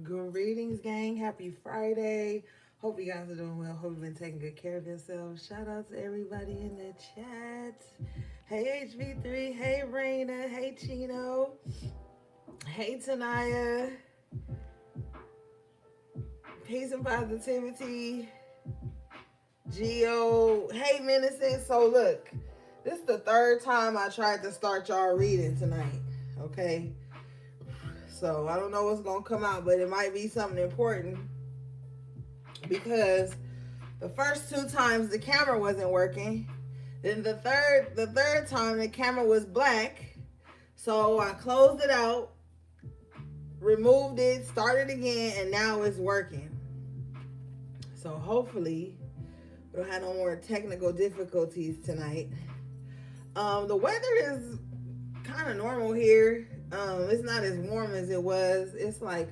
Greetings, gang. Happy Friday. Hope you guys are doing well. Hope you've been taking good care of yourselves. Shout out to everybody in the chat. Hey, HV3. Hey, Raina. Hey, Chino. Hey, Tanaya. Peace and positivity. Geo. Hey, Menacing. So, look, this is the third time I tried to start y'all reading tonight. Okay? So, I don't know what's going to come out, but it might be something important because the first two times the camera wasn't working. Then the third time the camera was black. So I closed it out, removed it, started again, and now it's working. So hopefully we don't have no more technical difficulties tonight. The weather is kind of normal here. It's not as warm as it was. It's like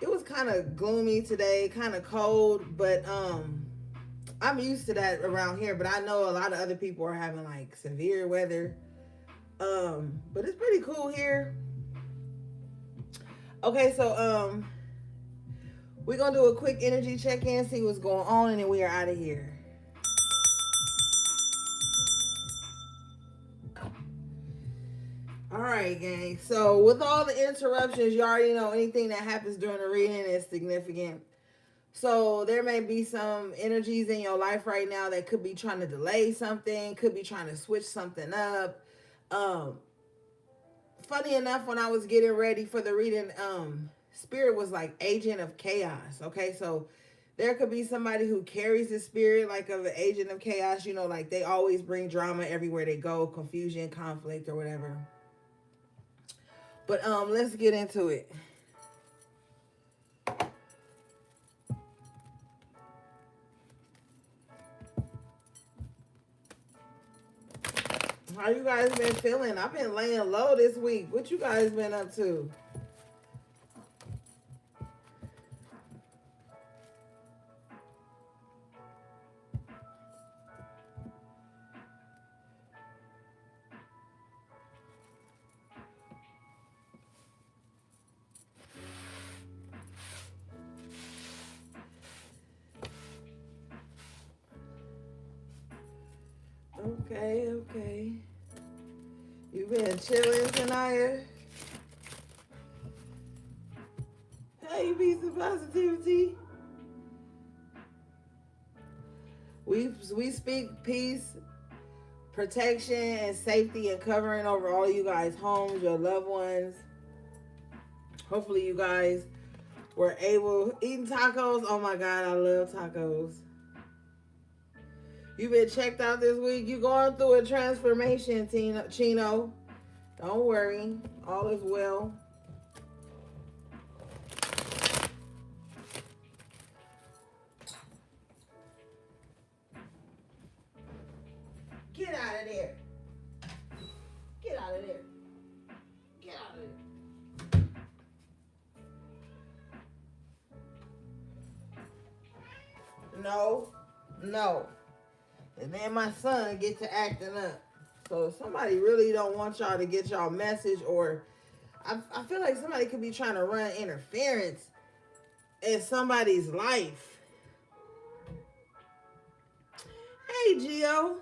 it was kind of gloomy today, kind of cold, but I'm used to that around here. But I know a lot of other people are having like severe weather. But it's pretty cool here. Okay, so we're gonna do a quick energy check-in, see what's going on, and then we are out of here. All right, gang. So with all the interruptions, you already know anything that happens during the reading is significant. So there may be some energies in your life right now that could be trying to delay something, could be trying to switch something up. Funny enough, when I was getting ready for the reading, spirit was like agent of chaos. Okay, so there could be somebody who carries the spirit like of an agent of chaos. You know, like they always bring drama everywhere they go, confusion, conflict, or whatever. But let's get into it. How you guys been feeling? I've been laying low this week. What you guys been up to? Okay. You been chilling, Tanaya? Hey, peace and positivity. We speak peace, protection, and safety and covering over all you guys' homes, your loved ones. Hopefully you guys were able eating tacos. Oh my God, I love tacos. You been checked out this week. You going through a transformation, Chino. Don't worry. All is well. Get out of there. Get out of there. Get out of there. No. And then my son get to acting up. So if somebody really don't want y'all to get y'all message, or I feel like somebody could be trying to run interference in somebody's life. Hey, Gio.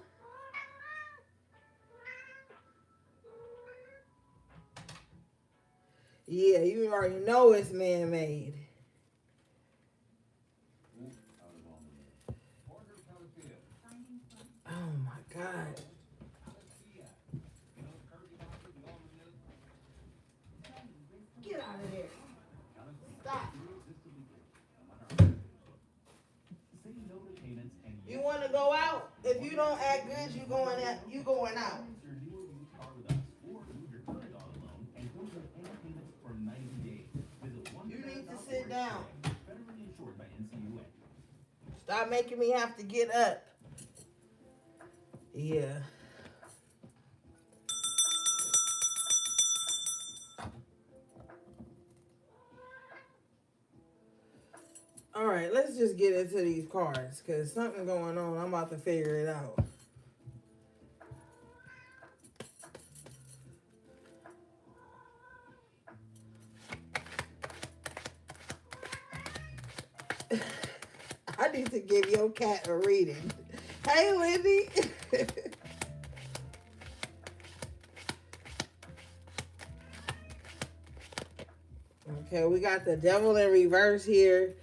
Yeah, you already know it's man-made. Oh my God. Get out of there. Stop. You want to go out? If you don't act good, you going out. You need to sit down. Stop making me have to get up. Yeah. All right, let's just get into these cards because something going on. I'm about to figure it out. need to give your cat a reading. Hey, Lindy. Okay, we got the devil in reverse here.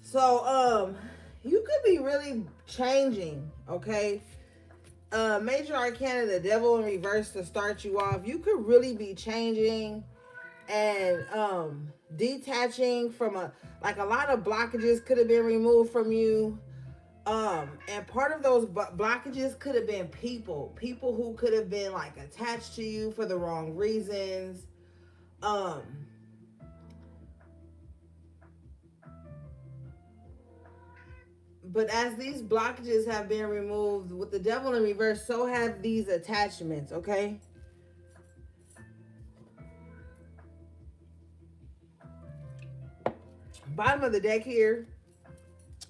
So, you could be really changing, okay? Major Arcana, the devil in reverse to start you off. You could really be changing and detaching from a lot of blockages could have been removed from you. And part of those blockages could have been people who could have been like attached to you for the wrong reasons. But as these blockages have been removed with the devil in reverse, so have these attachments, okay? Bottom of the deck here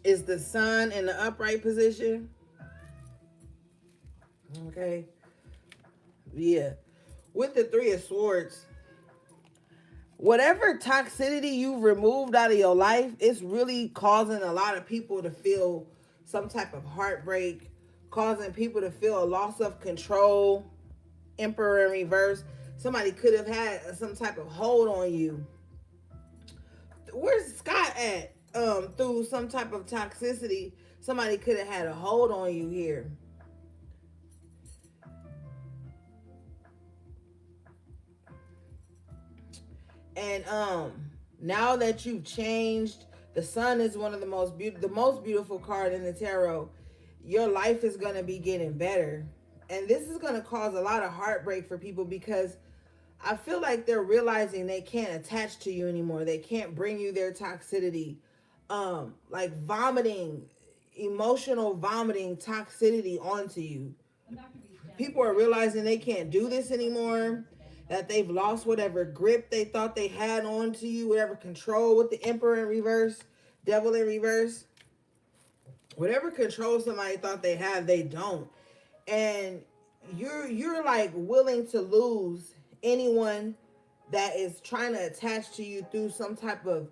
is the sun in the upright position. Okay. Yeah. With the Three of Swords, whatever toxicity you've removed out of your life, it's really causing a lot of people to feel some type of heartbreak, causing people to feel a loss of control. Emperor in reverse. Somebody could have had some type of hold on you. Where's Scott at? Through some type of toxicity, somebody could have had a hold on you here. And now that you've changed, the sun is one of the most beautiful card in the tarot. Your life is going to be getting better. And this is going to cause a lot of heartbreak for people because I feel like they're realizing they can't attach to you anymore. They can't bring you their toxicity. Like vomiting, emotional vomiting toxicity onto you. People are realizing they can't do this anymore, that they've lost whatever grip they thought they had onto you, whatever control with the Emperor in reverse, devil in reverse. Whatever control somebody thought they had, they don't. And you're like willing to lose anyone that is trying to attach to you through some type of,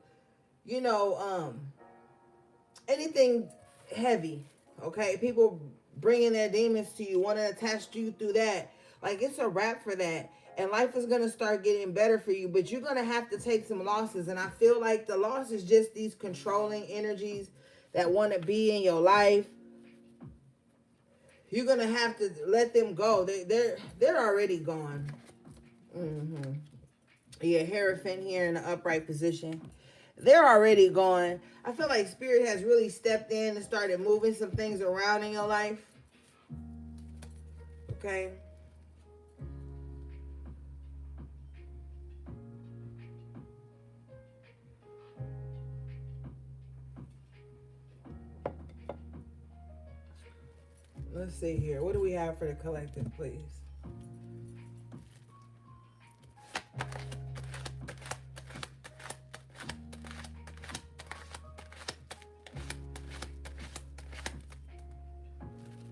anything heavy. Okay, people bringing their demons to you, want to attach to you through that. Like, it's a wrap for that. And life is going to start getting better for you, but you're going to have to take some losses. And I feel like the loss is just these controlling energies that want to be in your life. You're going to have to let them go. They're already gone. Yeah, Hierophant here in the upright position. They're already gone. I feel like Spirit has really stepped in and started moving some things around in your life. Okay. Let's see here. What do we have for the collective, please?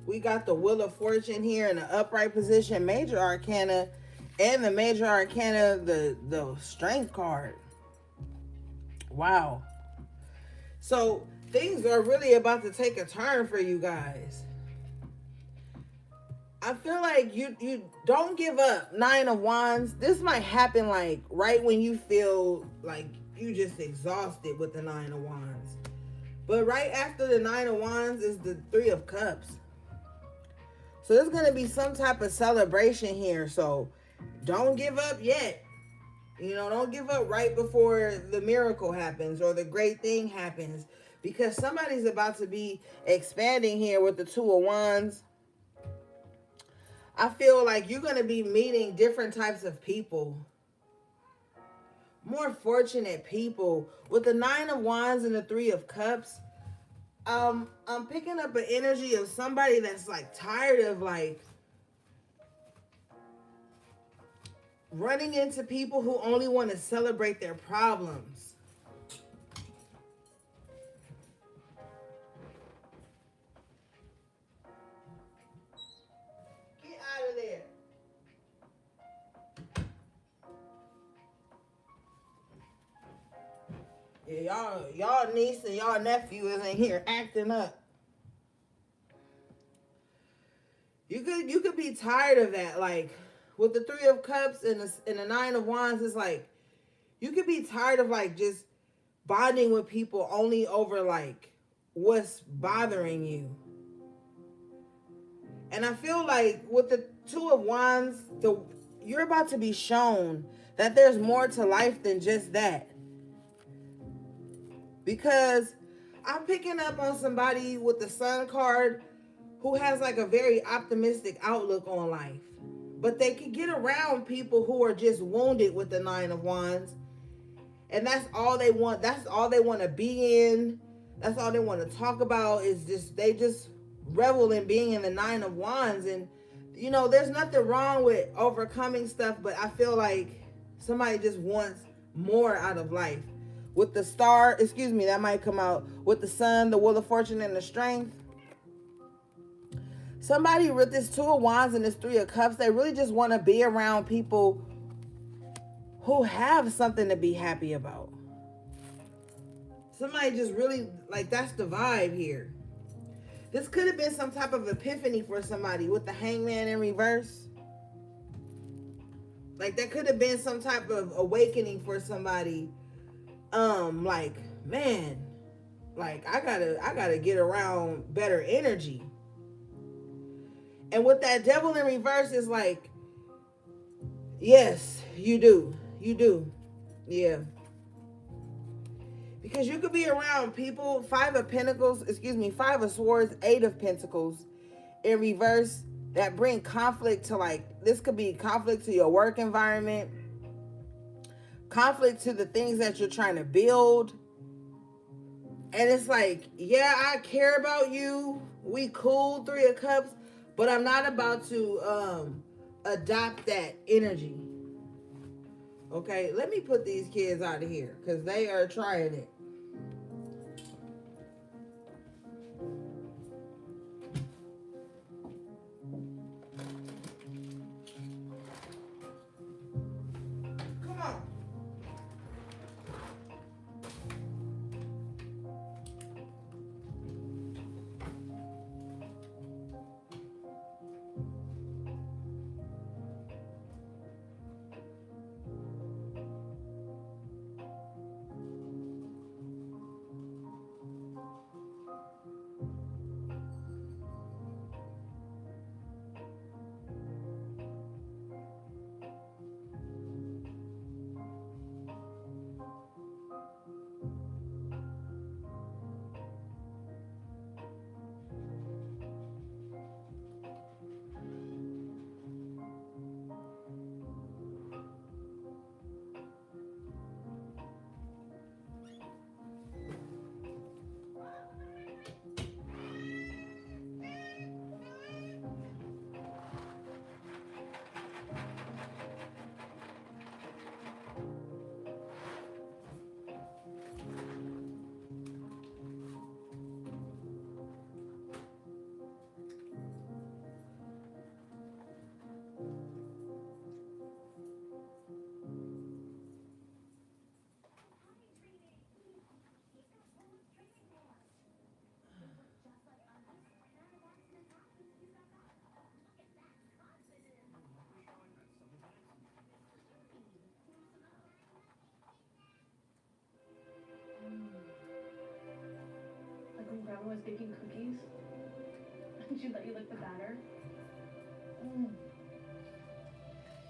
We got the Wheel of Fortune here in the upright position, Major Arcana, and the Major Arcana, the Strength card. Wow. So things are really about to take a turn for you guys. I feel like you don't give up. Nine of Wands. This might happen like right when you feel like you just exhausted with the Nine of Wands. But right after the Nine of Wands is the Three of Cups. So there's going to be some type of celebration here. So don't give up yet. Don't give up right before the miracle happens or the great thing happens. Because somebody's about to be expanding here with the Two of Wands. I feel like you're going to be meeting different types of people. More fortunate people. With the Nine of Wands and the Three of Cups, I'm picking up an energy of somebody that's like tired of like running into people who only want to celebrate their problems. Get out of there. Yeah, y'all niece and y'all nephew is in here acting up. You could be tired of that. Like with the Three of Cups and the Nine of Wands, it's like you could be tired of like just bonding with people only over like what's bothering you. And I feel like with the Two of Wands, you're about to be shown that there's more to life than just that. Because I'm picking up on somebody with the Sun card who has like a very optimistic outlook on life. But they can get around people who are just wounded with the Nine of Wands. And that's all they want. That's all they want to be in. That's all they want to talk about is they just revel in being in the Nine of Wands. And, you know, there's nothing wrong with overcoming stuff, but I feel like somebody just wants more out of life. With the Star, that might come out. With the Sun, the Wheel of Fortune, and the Strength. Somebody with this Two of Wands and this Three of Cups, they really just want to be around people who have something to be happy about. Somebody just really, like, that's the vibe here. This could have been some type of epiphany for somebody with the Hangman in reverse. Like, that could have been some type of awakening for somebody. Like, man, like, I gotta get around better energy. And with that Devil in reverse, is like, yes, you do. Yeah. Because you could be around people, Five of Swords, Eight of Pentacles in reverse that bring conflict to, like, this could be conflict to your work environment, conflict to the things that you're trying to build. And it's like, yeah, I care about you. We cool, Three of Cups, but I'm not about to adopt that energy. Okay, let me put these kids out of here because they are trying it. Come on. Grandma was baking cookies, and she'd let you lick the batter.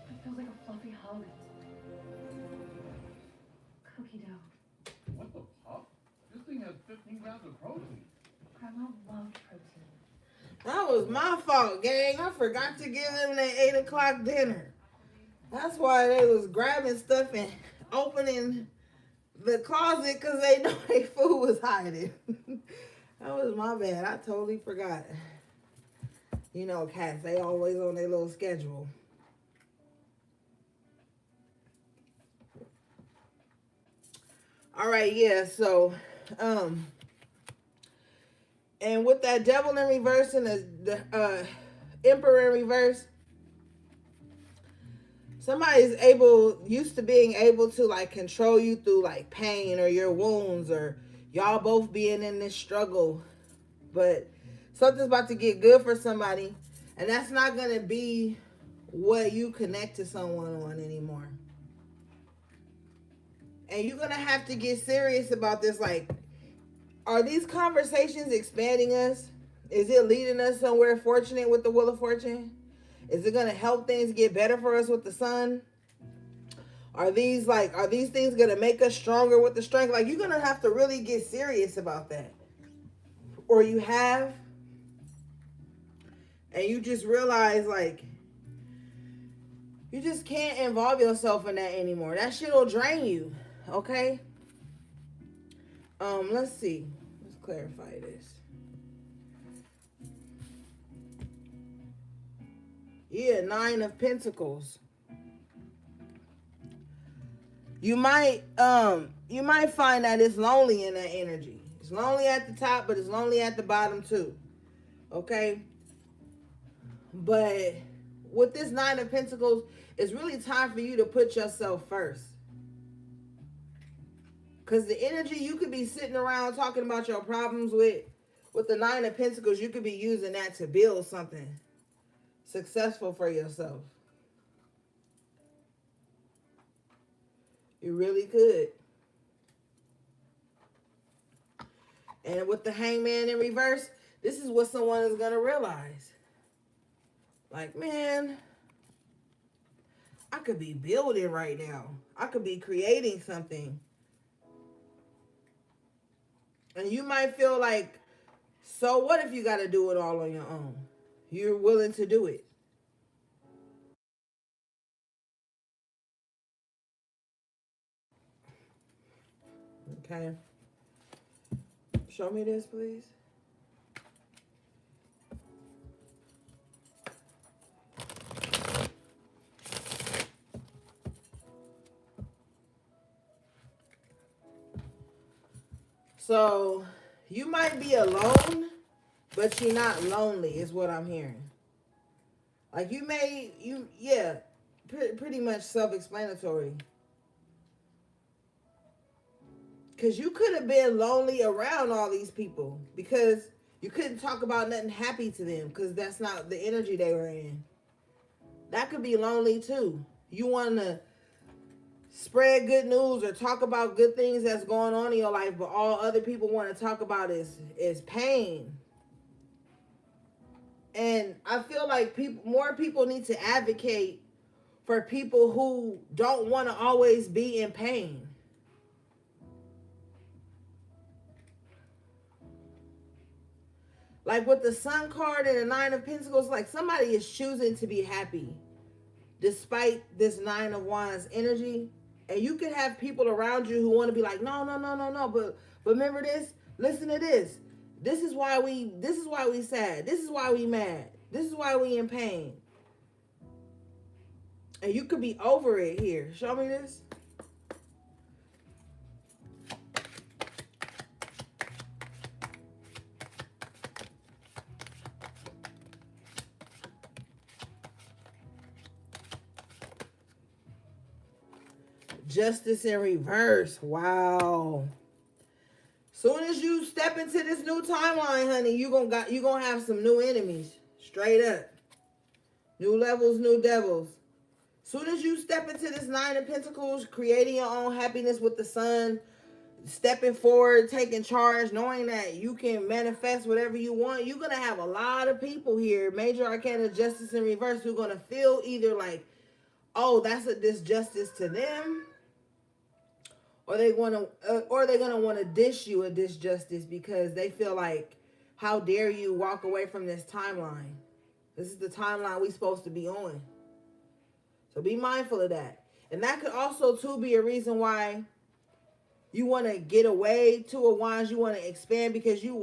It feels like a fluffy hug. Cookie dough. What the fuck? This thing has 15 grams of protein. Grandma loved protein. That was my fault, gang. I forgot to give them their 8 o'clock dinner. That's why they was grabbing stuff and opening the closet because they know their food was hiding. That was my bad. I totally forgot. You know, cats, they always on their little schedule. All right, yeah, so, and with that Devil in reverse and the Emperor in reverse, somebody's used to being able to like control you through like pain or your wounds, or y'all both being in this struggle. But something's about to get good for somebody, and that's not going to be what you connect to someone on anymore. And you're going to have to get serious about this. Like, are these conversations expanding us? Is it leading us somewhere fortunate with the Wheel of Fortune? Is it going to help things get better for us with the Sun? Are these things going to make us stronger with the Strength? Like, you're going to have to really get serious about that. Or you have, and you just realize, like, you just can't involve yourself in that anymore. That shit will drain you, okay? Let's see. Let's clarify this. Yeah, 9 of Pentacles. You might find that it's lonely in that energy. It's lonely at the top, but it's lonely at the bottom too. Okay? But with this 9 of Pentacles, it's really time for you to put yourself first. Because the energy you could be sitting around talking about your problems with the 9 of Pentacles, you could be using that to build something successful for yourself. You really could. And with the Hangman in reverse, this is what someone is going to realize. Like, man, I could be building right now. I could be creating something. And you might feel like, so what if you got to do it all on your own? You're willing to do it. Okay. Show me this, please. So, you might be alone, but you're not lonely, is what I'm hearing. Like, pretty much self-explanatory. Because you could have been lonely around all these people because you couldn't talk about nothing happy to them because that's not the energy they were in. That could be lonely too. You want to spread good news or talk about good things that's going on in your life, but all other people want to talk about is pain. And I feel like more people need to advocate for people who don't want to always be in pain. Like with the Sun card and the 9 of Pentacles, like somebody is choosing to be happy despite this 9 of Wands energy. And you can have people around you who want to be like, no. But remember this, listen to this. This is why we sad. This is why we mad. This is why we in pain. And you could be over it here. Show me this. Justice in reverse. Wow. Soon as you step into this new timeline, honey, you gonna have some new enemies. Straight up. New levels, new devils. Soon as you step into this 9 of Pentacles, creating your own happiness with the Sun, stepping forward, taking charge, knowing that you can manifest whatever you want, you're gonna have a lot of people here, Major Arcana Justice in reverse, who are gonna feel either like, oh, that's a disjustice to them, or they're gonna want to dish you a disjustice because they feel like, how dare you walk away from this timeline? This is the timeline we're supposed to be on. So be mindful of that. And that could also too be a reason why you want to get away. 2 of Wands, you want to expand because you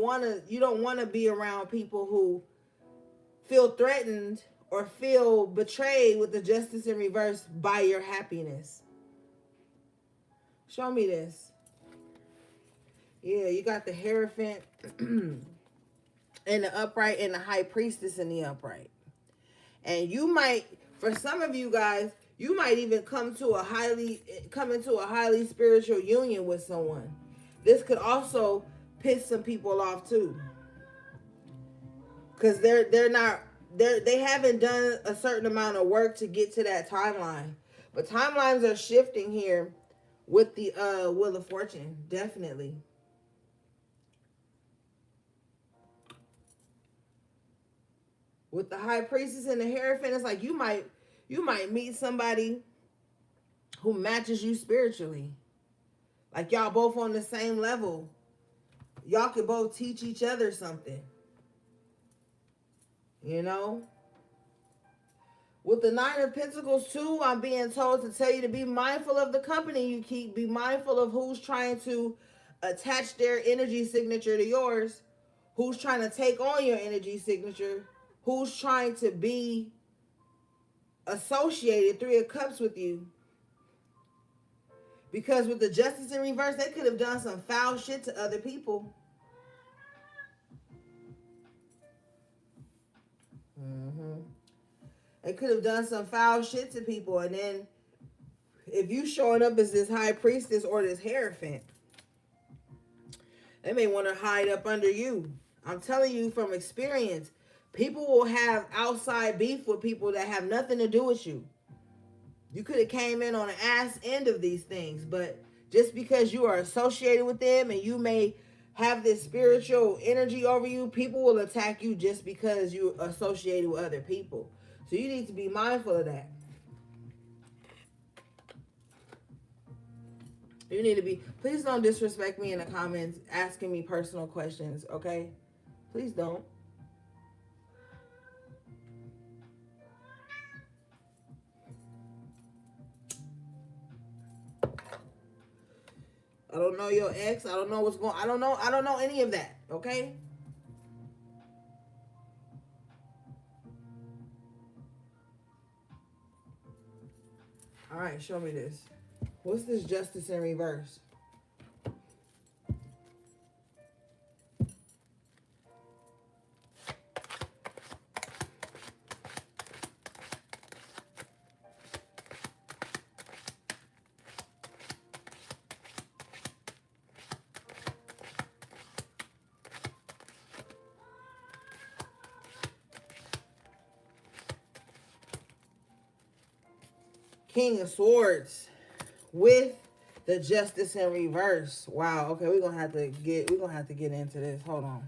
don't want to be around people who feel threatened or feel betrayed with the Justice in reverse by your happiness. Show me this. Yeah, you got the Hierophant and the upright and the High Priestess in the upright. And you might, for some of you guys, You might even come into a highly spiritual union with someone. This could also piss some people off too, because they haven't done a certain amount of work to get to that timeline. But timelines are shifting here with the Wheel of Fortune, definitely. With the High Priestess and the Hierophant, it's like you might meet somebody who matches you spiritually. Like y'all both on the same level. Y'all could both teach each other something. You know? With the Nine of Pentacles too, I'm being told to tell you to be mindful of the company you keep. Be mindful of who's trying to attach their energy signature to yours. Who's trying to take on your energy signature. Who's trying to be associated, Three of Cups, with you. Because with the Justice in reverse, they could have done some foul shit to other people. They could have done some foul shit to people. And then if you showing up as this High Priestess or this Hierophant, they may want to hide up under you. I'm telling you from experience, people will have outside beef with people that have nothing to do with you. You could have came in on the ass end of these things, but just because you are associated with them and you may have this spiritual energy over you, people will attack you just because you're associated with other people. So you need to be mindful of that. You need to be, please don't disrespect me in the comments asking me personal questions, okay? Please don't. I don't know your ex. I don't know what's going on. I don't know any of that, okay? All right, show me this. What's this Justice in reverse? King of Swords with the Justice in reverse. Wow. Okay, we're gonna have to get into this. Hold on.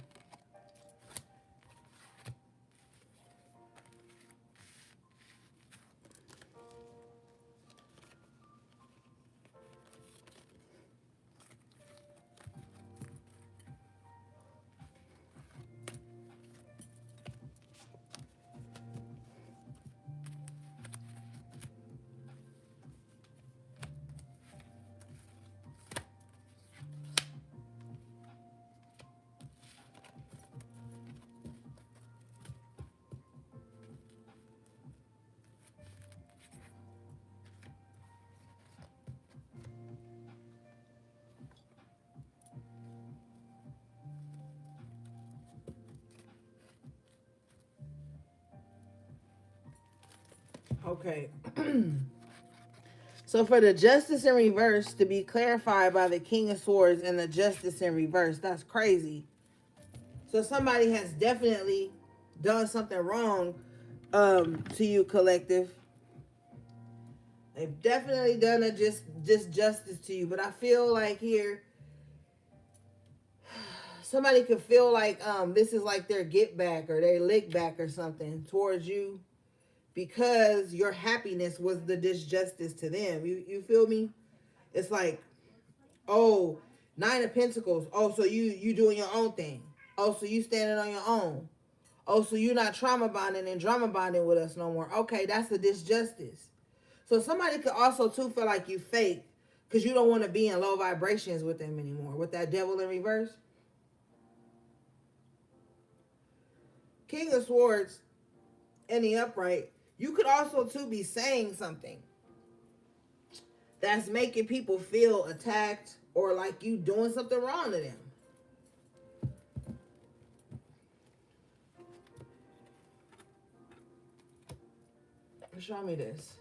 Okay. So for the Justice in reverse to be clarified by the King of Swords and the Justice in reverse, that's crazy. So somebody has definitely done something wrong to you, collective. They've definitely done a just justice to you. But I feel like here, somebody could feel like this is like their get back or their lick back or something towards you, because your happiness was the disjustice to them. You feel me? It's like, oh, Nine of Pentacles. Oh, so you doing your own thing. Oh, so you standing on your own. Oh, so you're not trauma bonding and drama bonding with us no more. Okay, that's the disjustice. So somebody could also too feel like you fake because you don't want to be in low vibrations with them anymore. With that Devil in reverse. King of Swords in the upright. You could also too be saying something that's making people feel attacked or like you doing something wrong to them. Show me this.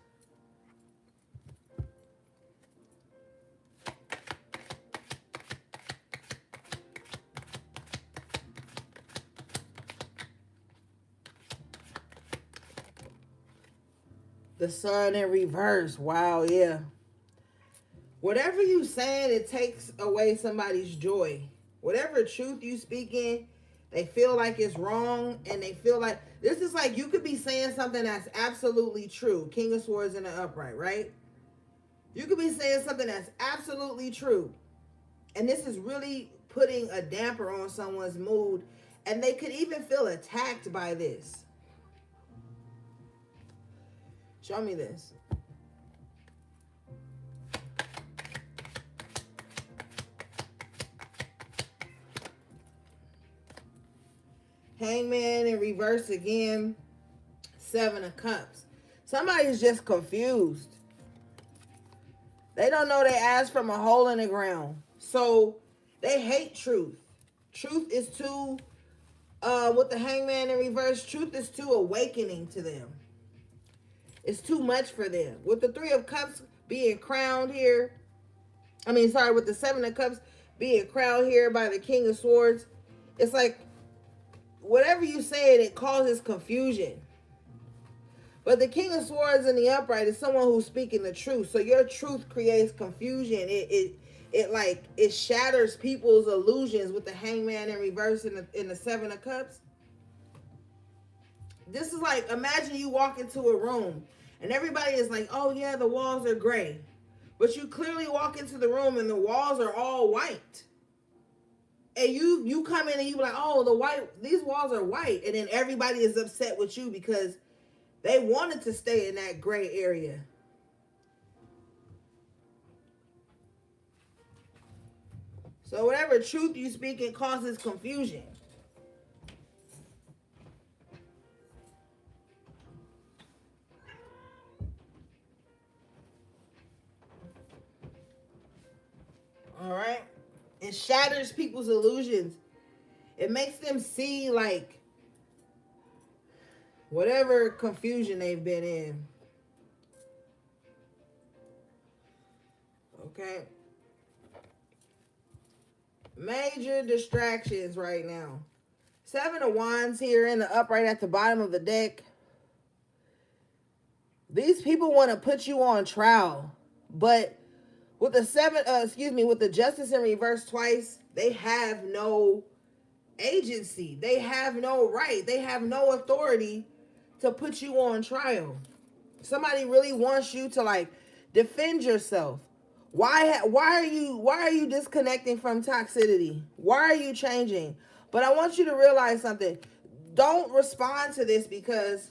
The sun in reverse. Wow, yeah. Whatever you saying, it takes away somebody's joy. Whatever truth you speaking, they feel like it's wrong, and they feel like this is like you could be saying something that's absolutely true. King of Swords in the upright, right? You could be saying something that's absolutely true, and this is really putting a damper on someone's mood, and they could even feel attacked by this. Show me this. Hangman in reverse again. 7 of Cups. Somebody's just confused. They don't know they ass from a hole in the ground. So they hate truth. Truth is too, with the Hangman in reverse, truth is too awakening to them. It's too much for them. With the 3 of Cups being crowned here, with the 7 of Cups being crowned here by the King of Swords, it's like, whatever you say, it causes confusion. But the King of Swords in the upright is someone who's speaking the truth. So your truth creates confusion. It shatters people's illusions with the Hangman in reverse in the 7 of Cups. This is like, imagine you walk into a room and everybody is like, oh yeah, the walls are gray. But you clearly walk into the room and the walls are all white. And you come in and you be like, oh, these walls are white. And then everybody is upset with you because they wanted to stay in that gray area. So whatever truth you speak, it causes confusion. All right? It shatters people's illusions. It makes them see like whatever confusion they've been in. Okay? Major distractions right now. 7 of Wands here in the upright at the bottom of the deck. These people want to put you on trial, but with the with the Justice in reverse twice, they have no agency. They have no right. They have no authority to put you on trial. Somebody really wants you to like defend yourself. Why are you disconnecting from toxicity? Why are you changing? But I want you to realize something. Don't respond to this, because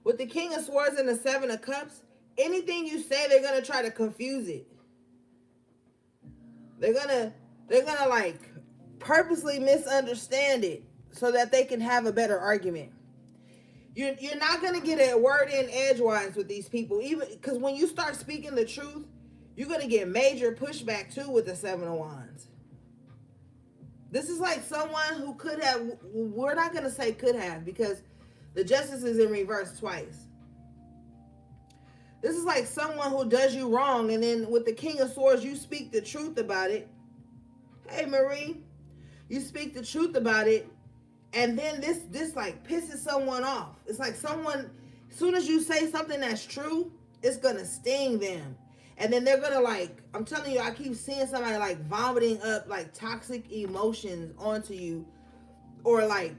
with the King of Swords and the 7 of Cups, anything you say, they're going to try to confuse it. They're going to like purposely misunderstand it so that they can have a better argument. You're not going to get a word in edgewise with these people, even because when you start speaking the truth, you're going to get major pushback too with the 7 of Wands. This is like someone who could have, we're not going to say could have, because the Justice is in reverse twice. This is like someone who does you wrong, and then with the King of Swords, you speak the truth about it. Hey, Marie, you speak the truth about it, and then this like pisses someone off. It's like someone, as soon as you say something that's true, it's going to sting them. And then they're going to like, I'm telling you, I keep seeing somebody like vomiting up like toxic emotions onto you, or like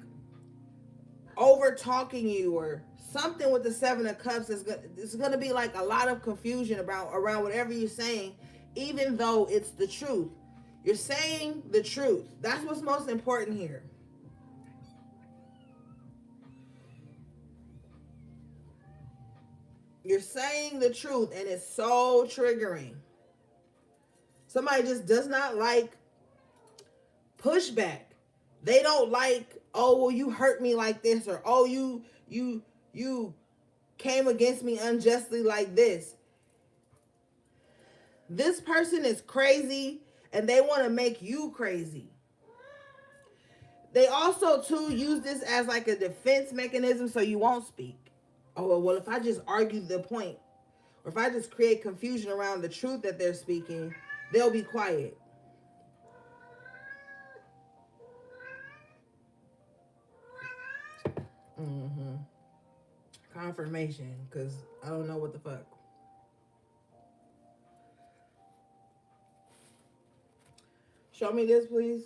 over talking you, or something with the 7 of Cups. It's going to be like a lot of confusion around whatever you're saying, even though it's the truth. You're saying the truth. That's what's most important here. You're saying the truth, and it's so triggering. Somebody just does not like pushback. They don't like, oh, well, you hurt me like this, or oh, you came against me unjustly like this. This person is crazy, and they want to make you crazy. They also, too, use this as like a defense mechanism so you won't speak. Oh, well, if I just argue the point, or if I just create confusion around the truth that they're speaking, they'll be quiet. confirmation, because I don't know what the fuck. Show me this, please.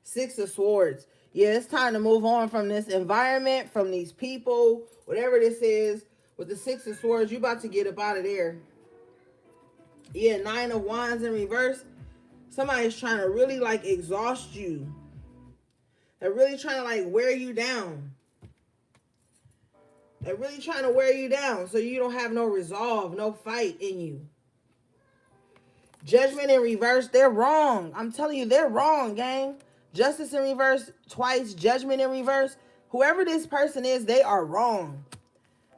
Six of Swords. Yeah, it's time to move on from this environment, from these people, whatever this is. With the Six of Swords, you about to get up out of there. Yeah, Nine of Wands in reverse. Somebody's trying to really like exhaust you. They're really trying to like wear you down. They're really trying to wear you down so you don't have no resolve, no fight in you. Judgment in reverse, they're wrong. I'm telling you, they're wrong, gang. Justice in reverse twice, judgment in reverse. Whoever this person is, they are wrong.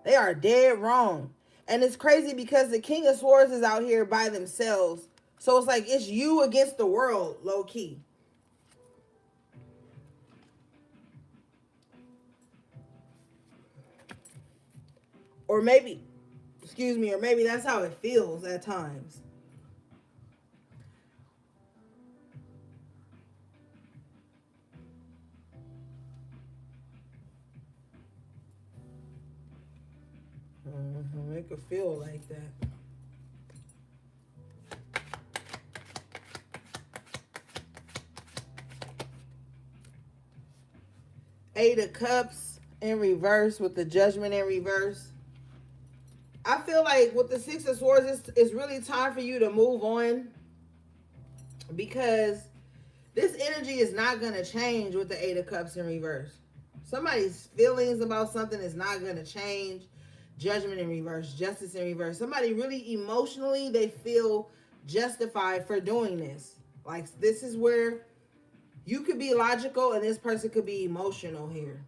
They are dead wrong. And it's crazy because the King of Swords is out here by themselves. So it's like it's you against the world, low key. Or maybe, or maybe that's how it feels at times. It could feel like that. Eight of Cups in reverse with the Judgment in reverse. I feel like with the Six of Swords, it's really time for you to move on, because this energy is not going to change with the Eight of Cups in reverse. Somebody's feelings about something is not going to change. Judgment in reverse, justice in reverse. Somebody really emotionally, they feel justified for doing this. Like, this is where you could be logical and this person could be emotional here.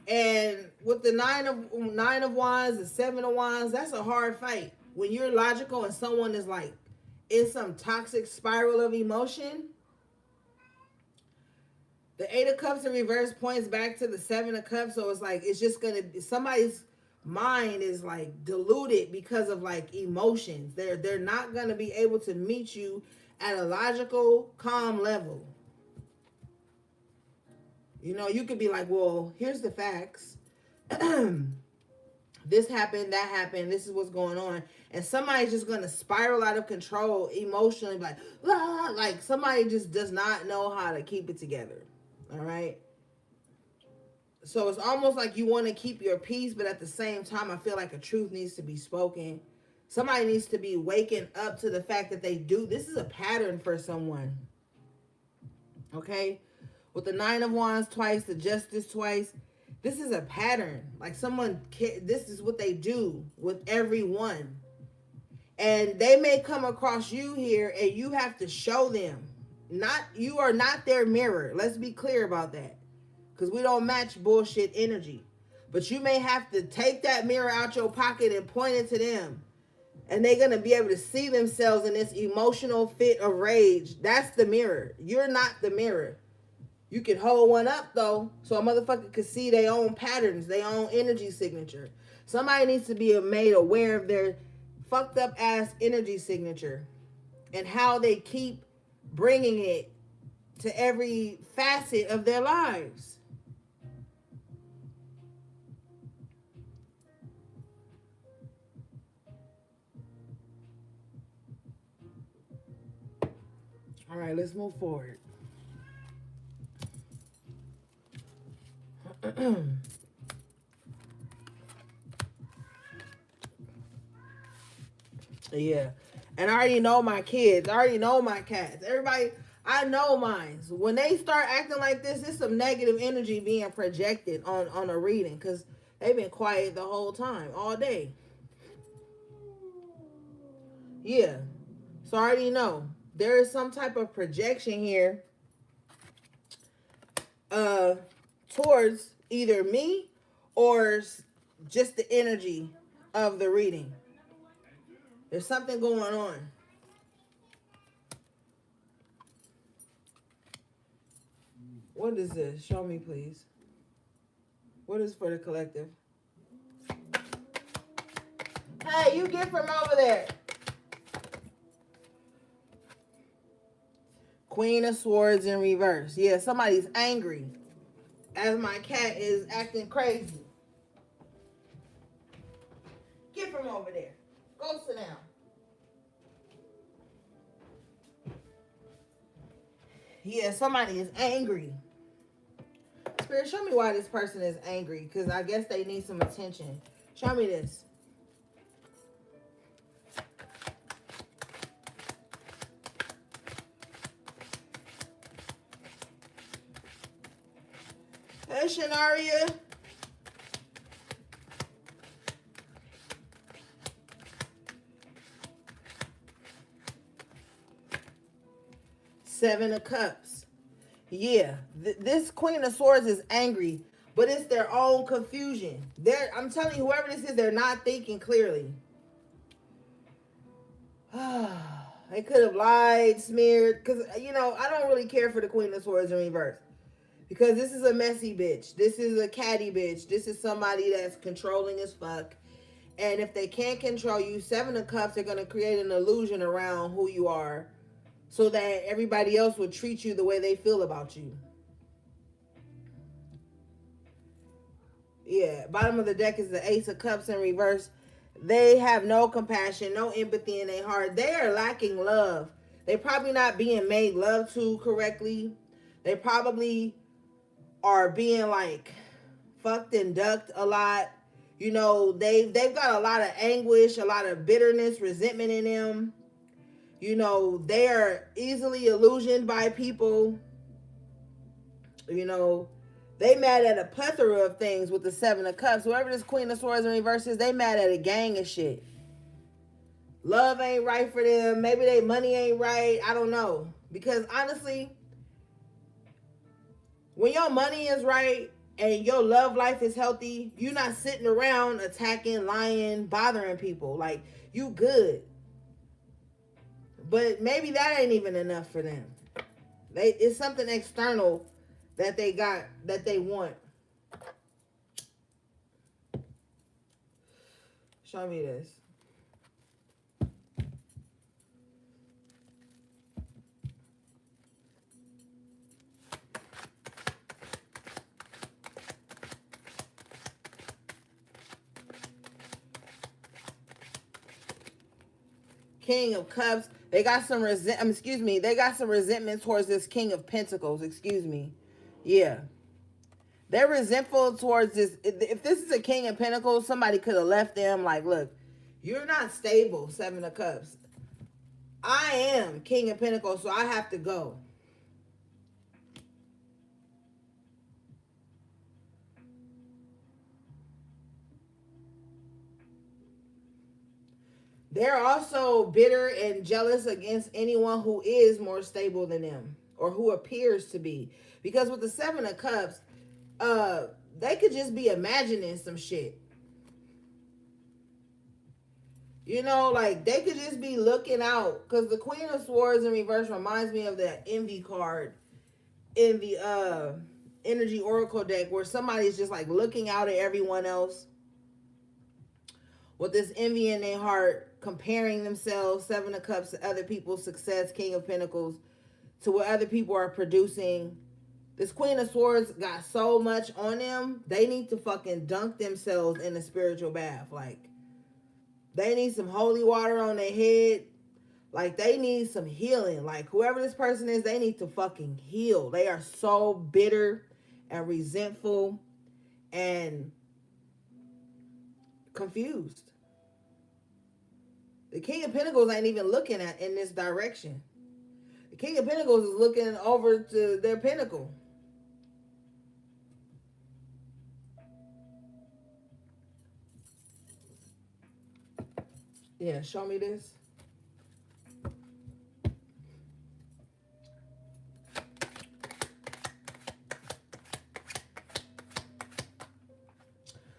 And with the nine of wands, the Seven of Wands, that's a hard fight. When you're logical and someone is like in some toxic spiral of emotion. The Eight of Cups in reverse points back to the Seven of Cups. So it's like, it's just going to, somebody's mind is like diluted because of like emotions. They're not going to be able to meet you at a logical, calm level. You know, you could be like, well, here's the facts. This happened, that happened, this is what's going on. And somebody's just going to spiral out of control emotionally, like, ah, like somebody just does not know how to keep it together. All right. So it's almost like you want to keep your peace, but at the same time, I feel like a truth needs to be spoken. Somebody needs to be waking up to the fact that they do. This is a pattern for someone. Okay. With the Nine of Wands twice, the Justice twice. This is a pattern. Like this is what they do with everyone. And they may come across you here and you have to show them. You are not their mirror. Let's be clear about that. Because we don't match bullshit energy. But you may have to take that mirror out your pocket and point it to them. And they're going to be able to see themselves in this emotional fit of rage. That's the mirror. You're not the mirror. You can hold one up, though, so a motherfucker could see their own patterns, their own energy signature. Somebody needs to be made aware of their fucked up ass energy signature and how they keep bringing it to every facet of their lives. All right, let's move forward. Yeah. And I already know my kids. I already know my cats. Everybody, I know mine. When they start acting like this, it's some negative energy being projected on a reading, because they've been quiet the whole time, all day. Yeah. So I already know. There is some type of projection here towards either me or just the energy of the reading. There's something going on. What is this? Show me, please. What is for the collective? Hey, you get from over there. Queen of Swords in reverse. Yeah, somebody's angry. As my cat is acting crazy. Get from over there. Go sit down. Yeah, somebody is angry. Spirit, show me why this person is angry. Because I guess they need some attention. Show me this. Hey, Shanaria. Seven of Cups. Yeah, this Queen of Swords is angry, but it's their own confusion. I'm telling you, whoever this is, they're not thinking clearly. They could have lied, smeared, because, you know, I don't really care for the Queen of Swords in reverse. Because this is a messy bitch. This is a catty bitch. This is somebody that's controlling as fuck. And if they can't control you, Seven of Cups are going to create an illusion around who you are, so that everybody else will treat you the way they feel about you. Yeah, bottom of the deck is the Ace of Cups in reverse. They have no compassion, no empathy in their heart. They are lacking love. They're probably not being made love to correctly. They probably are being like fucked and ducked a lot. You know, they've got a lot of anguish, a lot of bitterness, resentment in them. You know, they are easily illusioned by people. You know, they mad at a plethora of things with the Seven of Cups. Whoever this Queen of Swords in reverse is, they mad at a gang of shit. Love ain't right for them. Maybe their money ain't right. I don't know. Because honestly, when your money is right and your love life is healthy, you're not sitting around attacking, lying, bothering people. Like, you good. But maybe that ain't even enough for them. It's something external that they got, that they want. Show me this. King of Cups. They got some they got some resentment towards this King of Pentacles. Excuse me. Yeah. They're resentful towards this. If this is a King of Pentacles, somebody could have left them like, look, you're not stable, Seven of Cups. I am King of Pentacles, so I have to go. They're also bitter and jealous against anyone who is more stable than them or who appears to be. Because with the Seven of Cups, they could just be imagining some shit. You know, like they could just be looking out. Because the Queen of Swords in reverse reminds me of that envy card in the Energy Oracle deck, where somebody's just like looking out at everyone else with this envy in their heart, comparing themselves, Seven of Cups, to other people's success, King of Pentacles, to what other people are producing. This Queen of Swords got so much on them, they need to fucking dunk themselves in a spiritual bath. Like, they need some holy water on their head. Like, they need some healing. Like, whoever this person is, they need to fucking heal. They are so bitter and resentful and confused. The King of Pentacles ain't even looking in this direction. The King of Pentacles is looking over to their pinnacle. Yeah, show me this.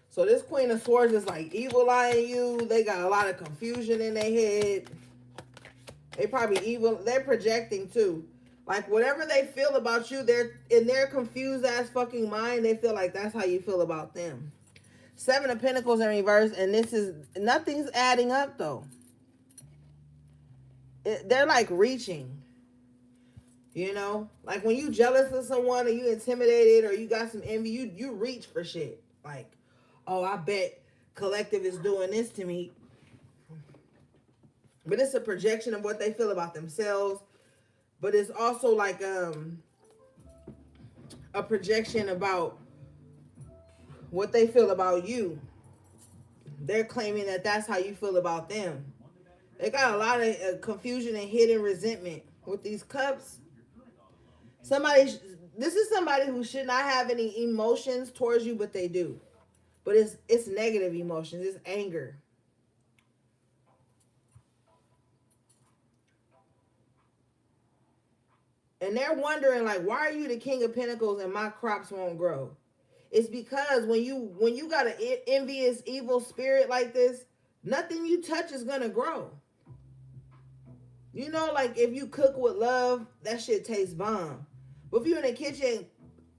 So this Queen of Swords is like evil-eyeing you. They got a lot of confusion in their head. They probably evil. They're projecting too. Like whatever they feel about you, they're in their confused ass fucking mind. They feel like that's how you feel about them. Seven of Pentacles in reverse, and this is nothing's adding up though. They're like reaching. You know, like when you jealous of someone or you intimidated or you got some envy, you reach for shit. Like, oh, I bet Collective is doing this to me. But it's a projection of what they feel about themselves. But it's also like a projection about what they feel about you. They're claiming that that's how you feel about them. They got a lot of confusion and hidden resentment with these cups. This is somebody who should not have any emotions towards you, but they do. But it's negative emotions. It's anger. And they're wondering, like, why are you the King of Pentacles and my crops won't grow? It's because when you got an envious, evil spirit like this, nothing you touch is gonna grow. You know, like if you cook with love, that shit tastes bomb. But if you're in the kitchen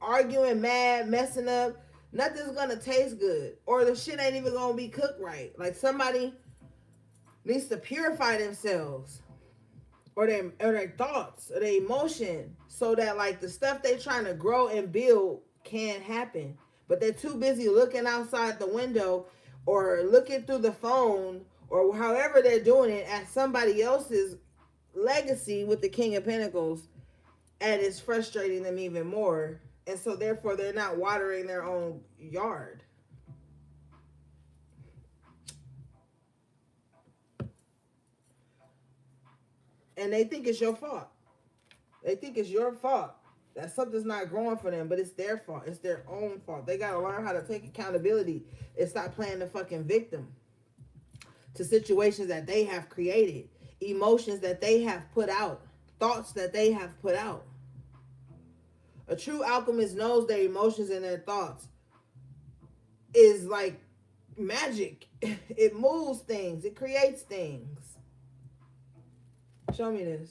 arguing, mad, messing up, nothing's gonna taste good. Or the shit ain't even gonna be cooked right. Like somebody needs to purify themselves. Or their thoughts, or their emotion, so that like the stuff they trying to grow and build can happen. But they're too busy looking outside the window or looking through the phone or however they're doing it at somebody else's legacy with the King of Pentacles, and it's frustrating them even more. And so therefore they're not watering their own yard. And they think it's your fault. They think it's your fault that something's not growing for them, but it's their fault. It's their own fault. They got to learn how to take accountability and stop playing the fucking victim to situations that they have created, emotions that they have put out, thoughts that they have put out. A true alchemist knows their emotions and their thoughts is like magic. It moves things. It creates things. Show me this.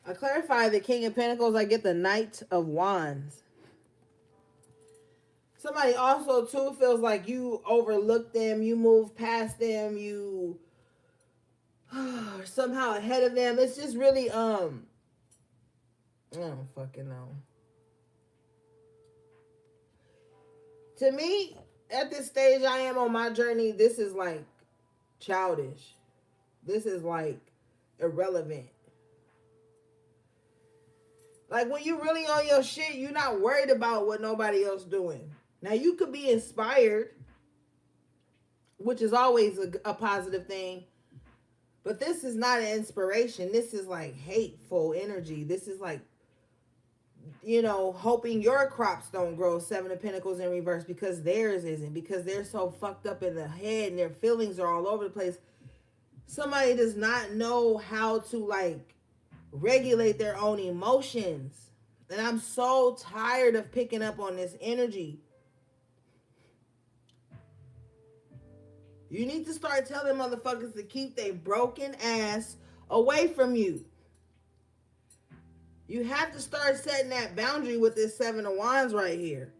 I clarify the King of Pentacles. I get the Knight of Wands. Somebody also too feels like you overlooked them. You moved past them. You are somehow ahead of them. It's just really I don't fucking know. To me, at this stage I am on my journey, this is like childish. This is like irrelevant. Like when you really on your shit, you're not worried about what nobody else doing. Now you could be inspired, which is always a positive thing. But this is not an inspiration. This is like hateful energy. This is like, you know, hoping your crops don't grow. Seven of Pentacles in reverse because theirs isn't. Because they're so fucked up in the head and their feelings are all over the place. Somebody does not know how to like regulate their own emotions. And I'm so tired of picking up on this energy. You need to start telling motherfuckers to keep their broken ass away from you. You have to start setting that boundary with this Seven of Wands right here.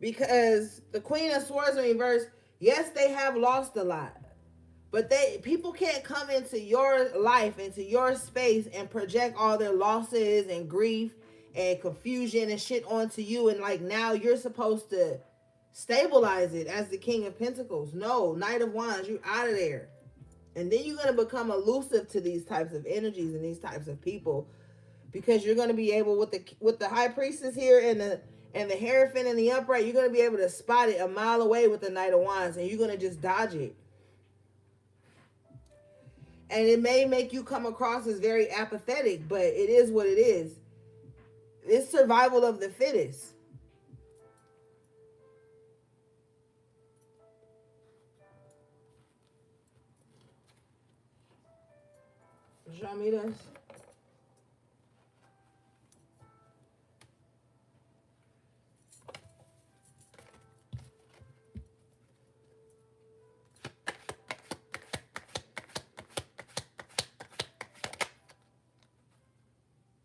Because the Queen of Swords in reverse, yes, they have lost a lot. But people can't come into your life, into your space and project all their losses and grief and confusion and shit onto you. And like now you're supposed to stabilize it as the King of Pentacles. No, Knight of Wands, you're out of there. And then you're going to become elusive to these types of energies and these types of people, because you're going to be able with the High Priestess here and the Hierophant and the Upright, you're going to be able to spot it a mile away with the Knight of Wands, and you're going to just dodge it. And it may make you come across as very apathetic, but it is what it is. It's survival of the fittest. Show me this.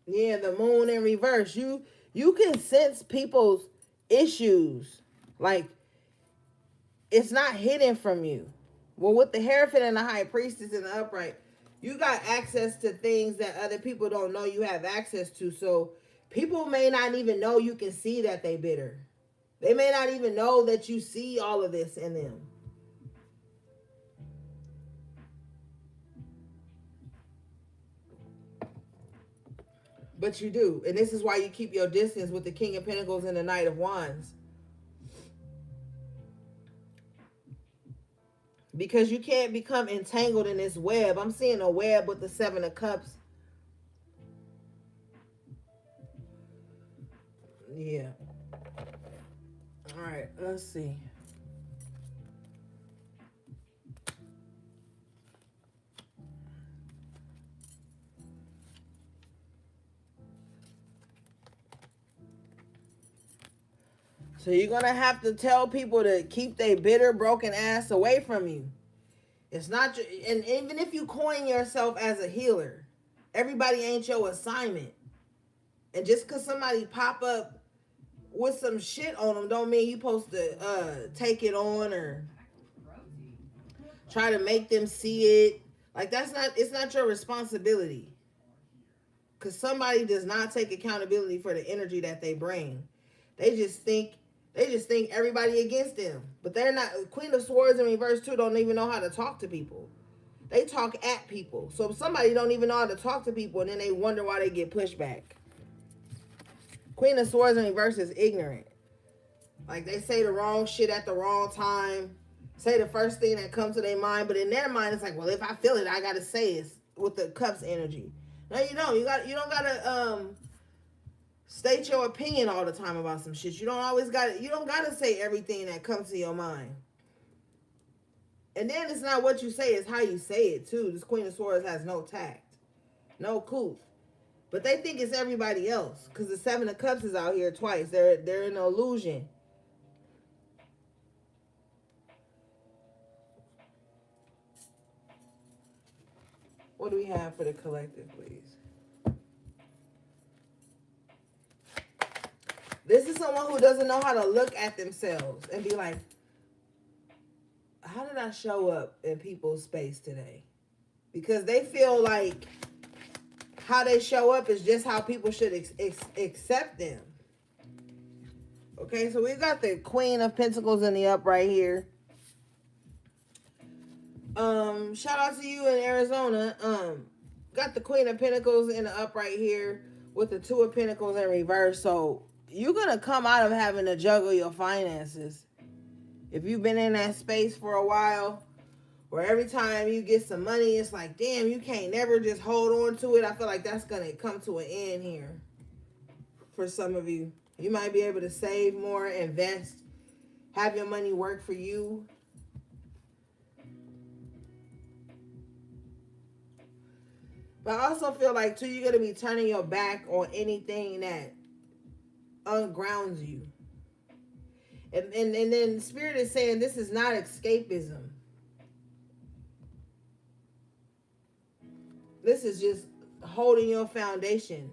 Yeah, the moon in reverse. You can sense people's issues. Like, it's not hidden from you. Well, with the Hierophant and the High Priestess in the upright, you got access to things that other people don't know you have access to. So people may not even know you can see that they bitter. They may not even know that you see all of this in them. But you do. And this is why you keep your distance with the King of Pentacles and the Knight of Wands. Because you can't become entangled in this web. I'm seeing a web with the Seven of Cups. Yeah. All right, let's see. So you're going to have to tell people to keep their bitter, broken ass away from you. It's not, and even if you coin yourself as a healer, everybody ain't your assignment. And just because somebody pop up with some shit on them don't mean you supposed to take it on or try to make them see it. Like, it's not your responsibility. Because somebody does not take accountability for the energy that they bring. They just think everybody against them. But they're not. Queen of Swords in reverse too don't even know how to talk to people. They talk at people. So if somebody don't even know how to talk to people, and then they wonder why they get pushed back. Queen of Swords in reverse is ignorant. Like, they say the wrong shit at the wrong time. Say the first thing that comes to their mind. But in their mind, it's like, well, if I feel it, I got to say it with the Cups energy. No, you don't. You don't got to state your opinion all the time about some shit. You don't got to say everything that comes to your mind. And then it's not what you say, it's how you say it too. This Queen of Swords has no tact. No couth. But they think it's everybody else. Because the Seven of Cups is out here twice. They're an illusion. What do we have for the collective, please? This is someone who doesn't know how to look at themselves and be like, how did I show up in people's space today? Because they feel like how they show up is just how people should accept them. Okay, so we got the Queen of Pentacles in the upright here. Shout out to you in Arizona. Got the Queen of Pentacles in the upright here with the Two of Pentacles in reverse. So you're gonna come out of having to juggle your finances. If you've been in that space for a while, where every time you get some money, it's like, damn, you can't never just hold on to it. I feel like that's gonna come to an end here for some of you. You might be able to save more, invest, have your money work for you. But I also feel like, too, you're going to be turning your back on anything that ungrounds you. And then Spirit is saying this is not escapism. This is just holding your foundation.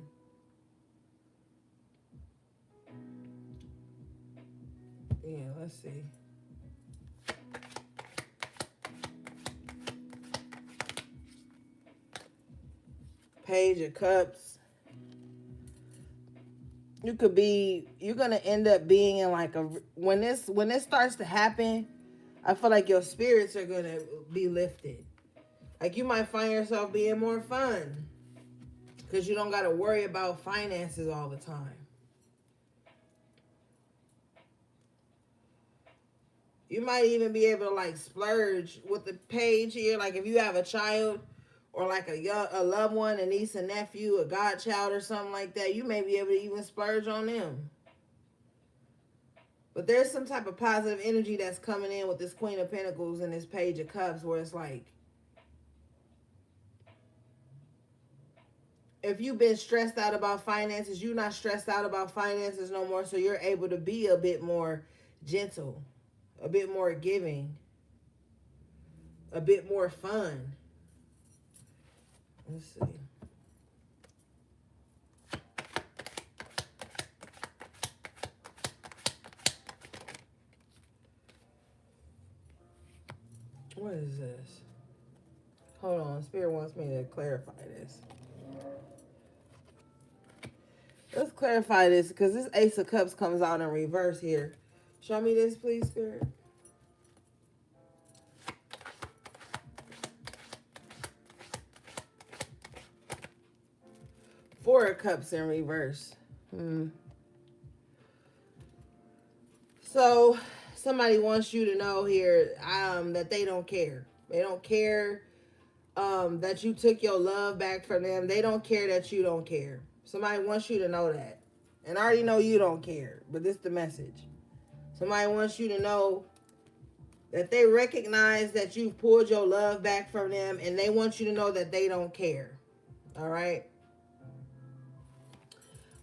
Yeah, let's see. Page of Cups. You're going to end up being in like when this starts to happen, I feel like your spirits are going to be lifted. Like, you might find yourself being more fun because you don't got to worry about finances all the time. You might even be able to like splurge with the page here. Like, if you have a child or like a loved one, a niece, a nephew, a godchild or something like that, you may be able to even splurge on them. But there's some type of positive energy that's coming in with this Queen of Pentacles and this Page of Cups, where it's like, if you've been stressed out about finances, you're not stressed out about finances no more, so you're able to be a bit more gentle, a bit more giving, a bit more fun. Let's see. is this? Hold on. Spirit wants me to clarify this. Let's clarify this because this Ace of Cups comes out in reverse here. Show me this, please, Spirit. Four of Cups in reverse. So somebody wants you to know here that they don't care. They don't care that you took your love back from them. They don't care that you don't care. Somebody wants you to know that. And I already know you don't care, but this is the message. Somebody wants you to know that they recognize that you've pulled your love back from them, and they want you to know that they don't care. All right?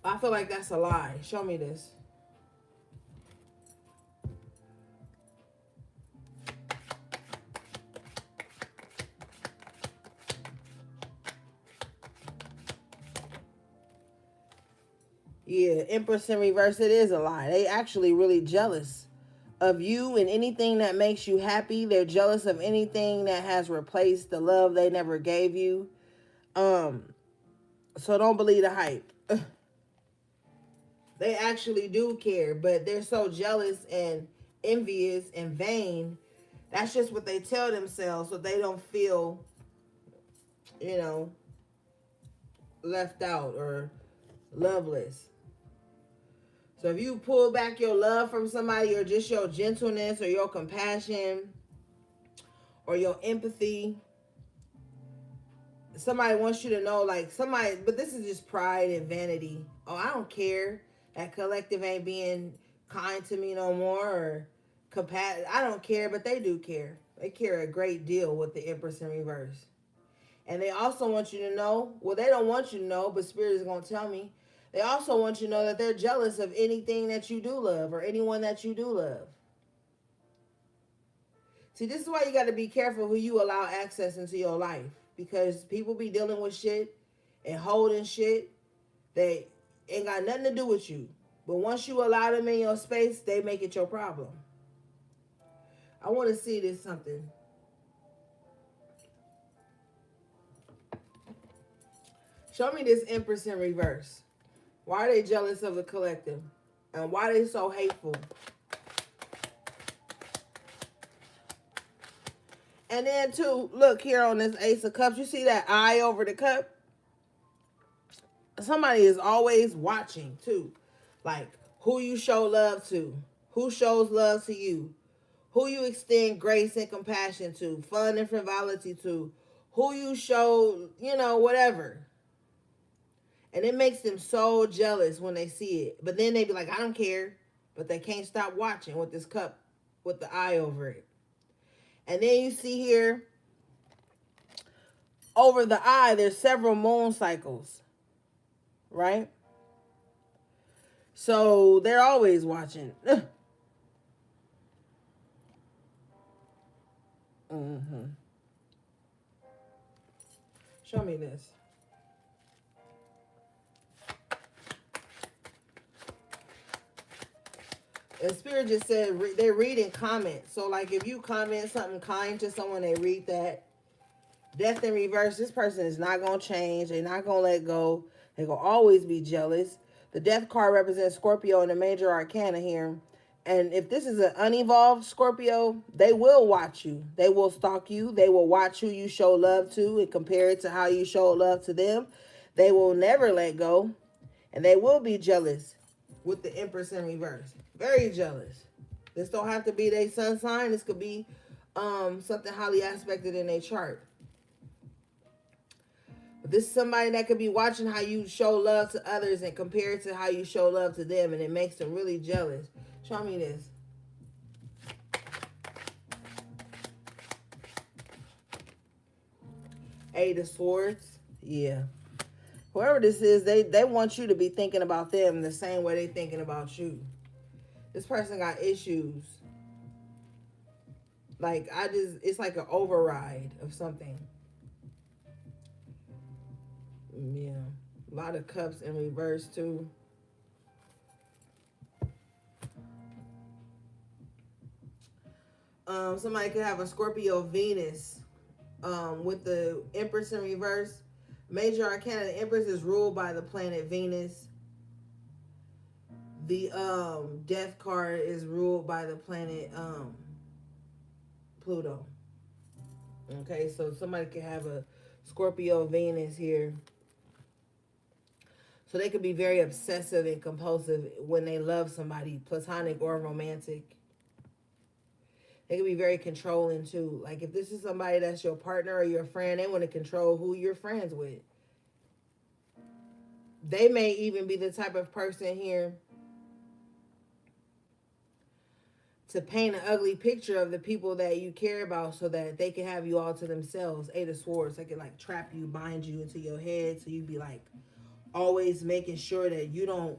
I feel like that's a lie. Show me this. Yeah, Empress in reverse, it is a lie. They actually really jealous of you and anything that makes you happy. They're jealous of anything that has replaced the love they never gave you. So don't believe the hype. They actually do care, but they're so jealous and envious and vain. That's just what they tell themselves so they don't feel, left out or loveless. So if you pull back your love from somebody, or just your gentleness or your compassion or your empathy, somebody wants you to know, but this is just pride and vanity. Oh, I don't care. That collective ain't being kind to me no more, or I don't care, but they do care. They care a great deal with the Empress in reverse. And they also want you to know, well, they don't want you to know, but Spirit is going to tell me. They also want you to know that they're jealous of anything that you do love or anyone that you do love. See, this is why you got to be careful who you allow access into your life, because people be dealing with shit and holding shit that ain't got nothing to do with you. But once you allow them in your space, they make it your problem. I want to see this something. Show me this Empress in reverse. Why are they jealous of the collective? And why are they so hateful? And then too, look here on this Ace of Cups. You see that eye over the cup? Somebody is always watching too. Like who you show love to. Who shows love to you. Who you extend grace and compassion to. Fun and frivolity to. Who you show, whatever. And it makes them so jealous when they see it. But then they be like, I don't care. But they can't stop watching with this cup with the eye over it. And then you see here, over the eye, there's several moon cycles. Right? So they're always watching. Show me this. And Spirit just said they're reading comments. So like if you comment something kind to someone, they read that. Death in reverse, this person is not going to change. They're not going to let go. They're going to always be jealous. The Death card represents Scorpio in the major arcana here. And if this is an unevolved Scorpio, they will watch you. They will stalk you. They will watch who you show love to and compare it to how you show love to them. They will never let go. And they will be jealous with the Empress in reverse. Very jealous. This don't have to be their sun sign. This could be something highly aspected in their chart. But this is somebody that could be watching how you show love to others and compare it to how you show love to them, and it makes them really jealous. Show me this. Eight of Swords. Yeah. Whoever this is, they want you to be thinking about them the same way they're thinking about you. This person got issues. It's like an override of something. Yeah. A lot of cups in reverse too. Somebody could have a Scorpio Venus with the Empress in reverse. Major Arcana, the Empress is ruled by the planet Venus. The Death card is ruled by the planet Pluto. Okay, so somebody could have a Scorpio Venus here. So they could be very obsessive and compulsive when they love somebody, platonic or romantic. They can be very controlling too. Like if this is somebody that's your partner or your friend, they want to control who you're friends with. They may even be the type of person here to paint an ugly picture of the people that you care about so that they can have you all to themselves. Eight of Swords, they can like trap you, bind you into your head, so you be like always making sure that you don't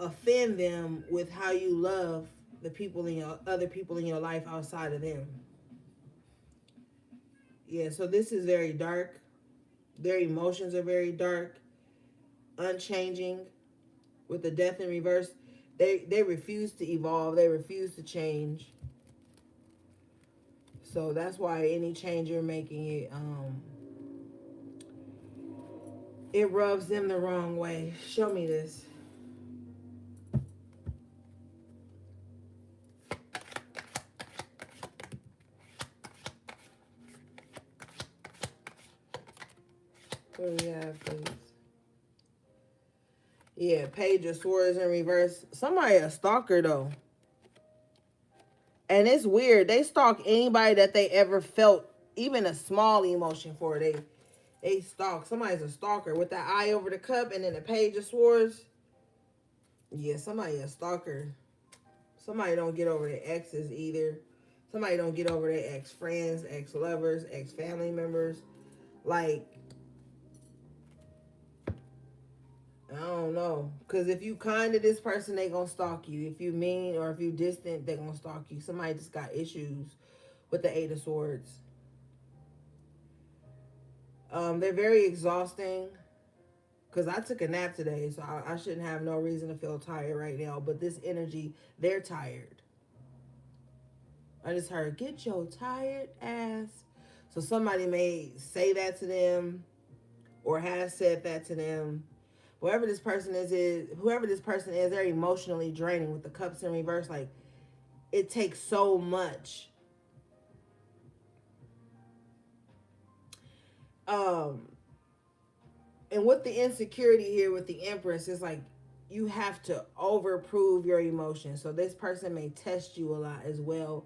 offend them with how you love the people in your other people in your life outside of them. Yeah, so this is very dark. Their emotions are very dark, unchanging. With the Death in reverse, they refuse to evolve. They refuse to change. So that's why any change you're making, it rubs them the wrong way. Show me this. What do we have, please? Yeah, Page of Swords in reverse. Somebody a stalker, though. And it's weird. They stalk anybody that they ever felt even a small emotion for. They stalk. Somebody's a stalker with that eye over the cup and then the Page of Swords. Yeah, somebody a stalker. Somebody don't get over their exes either. Somebody don't get over their ex-friends, ex-lovers, ex-family members. Like, I don't know. Because if you kind to this person, they going to stalk you. If you mean or if you distant, they going to stalk you. Somebody just got issues with the Eight of Swords. They're very exhausting. Because I took a nap today, so I shouldn't have no reason to feel tired right now. But this energy, they're tired. I just heard, get your tired ass. So somebody may say that to them or has said that to them. Whoever this person is, they're emotionally draining with the Cups in reverse. Like, it takes so much. And with the insecurity here with the Empress, it's like you have to overprove your emotions. So this person may test you a lot as well.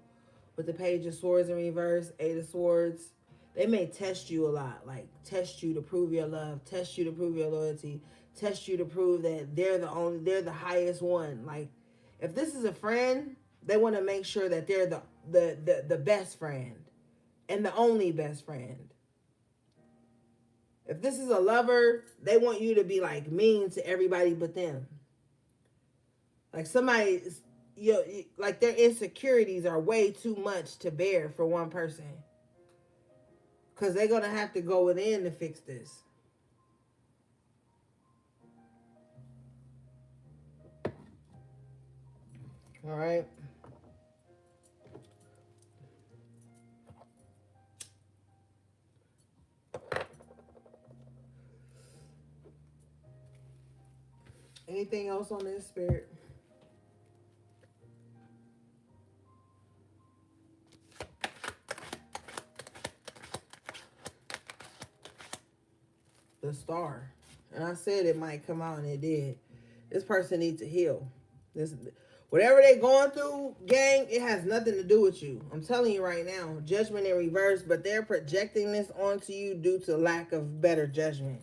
With the Page of Swords in reverse, Eight of Swords, they may test you a lot. Like test you to prove your love, test you to prove your loyalty, test you to prove that they're the highest one. Like if this is a friend, they want to make sure that they're the best friend and the only best friend. If this is a lover, they want you to be like mean to everybody but them. Like somebody, like their insecurities are way too much to bear for one person. Because they're going to have to go within to fix this. All right. Anything else on this, Spirit? The Star. And I said it might come out, and it did. This person needs to heal. Whatever they're going through, gang, it has nothing to do with you. I'm telling you right now. Judgment in reverse, but they're projecting this onto you due to lack of better judgment.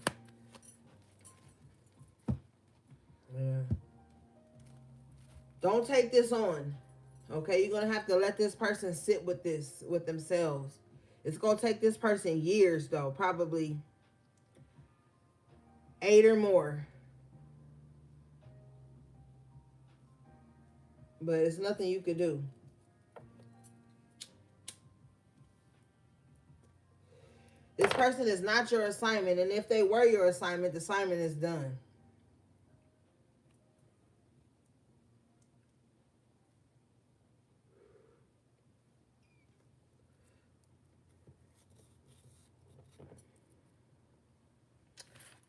Yeah. Don't take this on. Okay, you're going to have to let this person sit with this, with themselves. It's going to take this person years, though. Probably 8 or more. But it's nothing you could do. This person is not your assignment. And if they were your assignment, the assignment is done.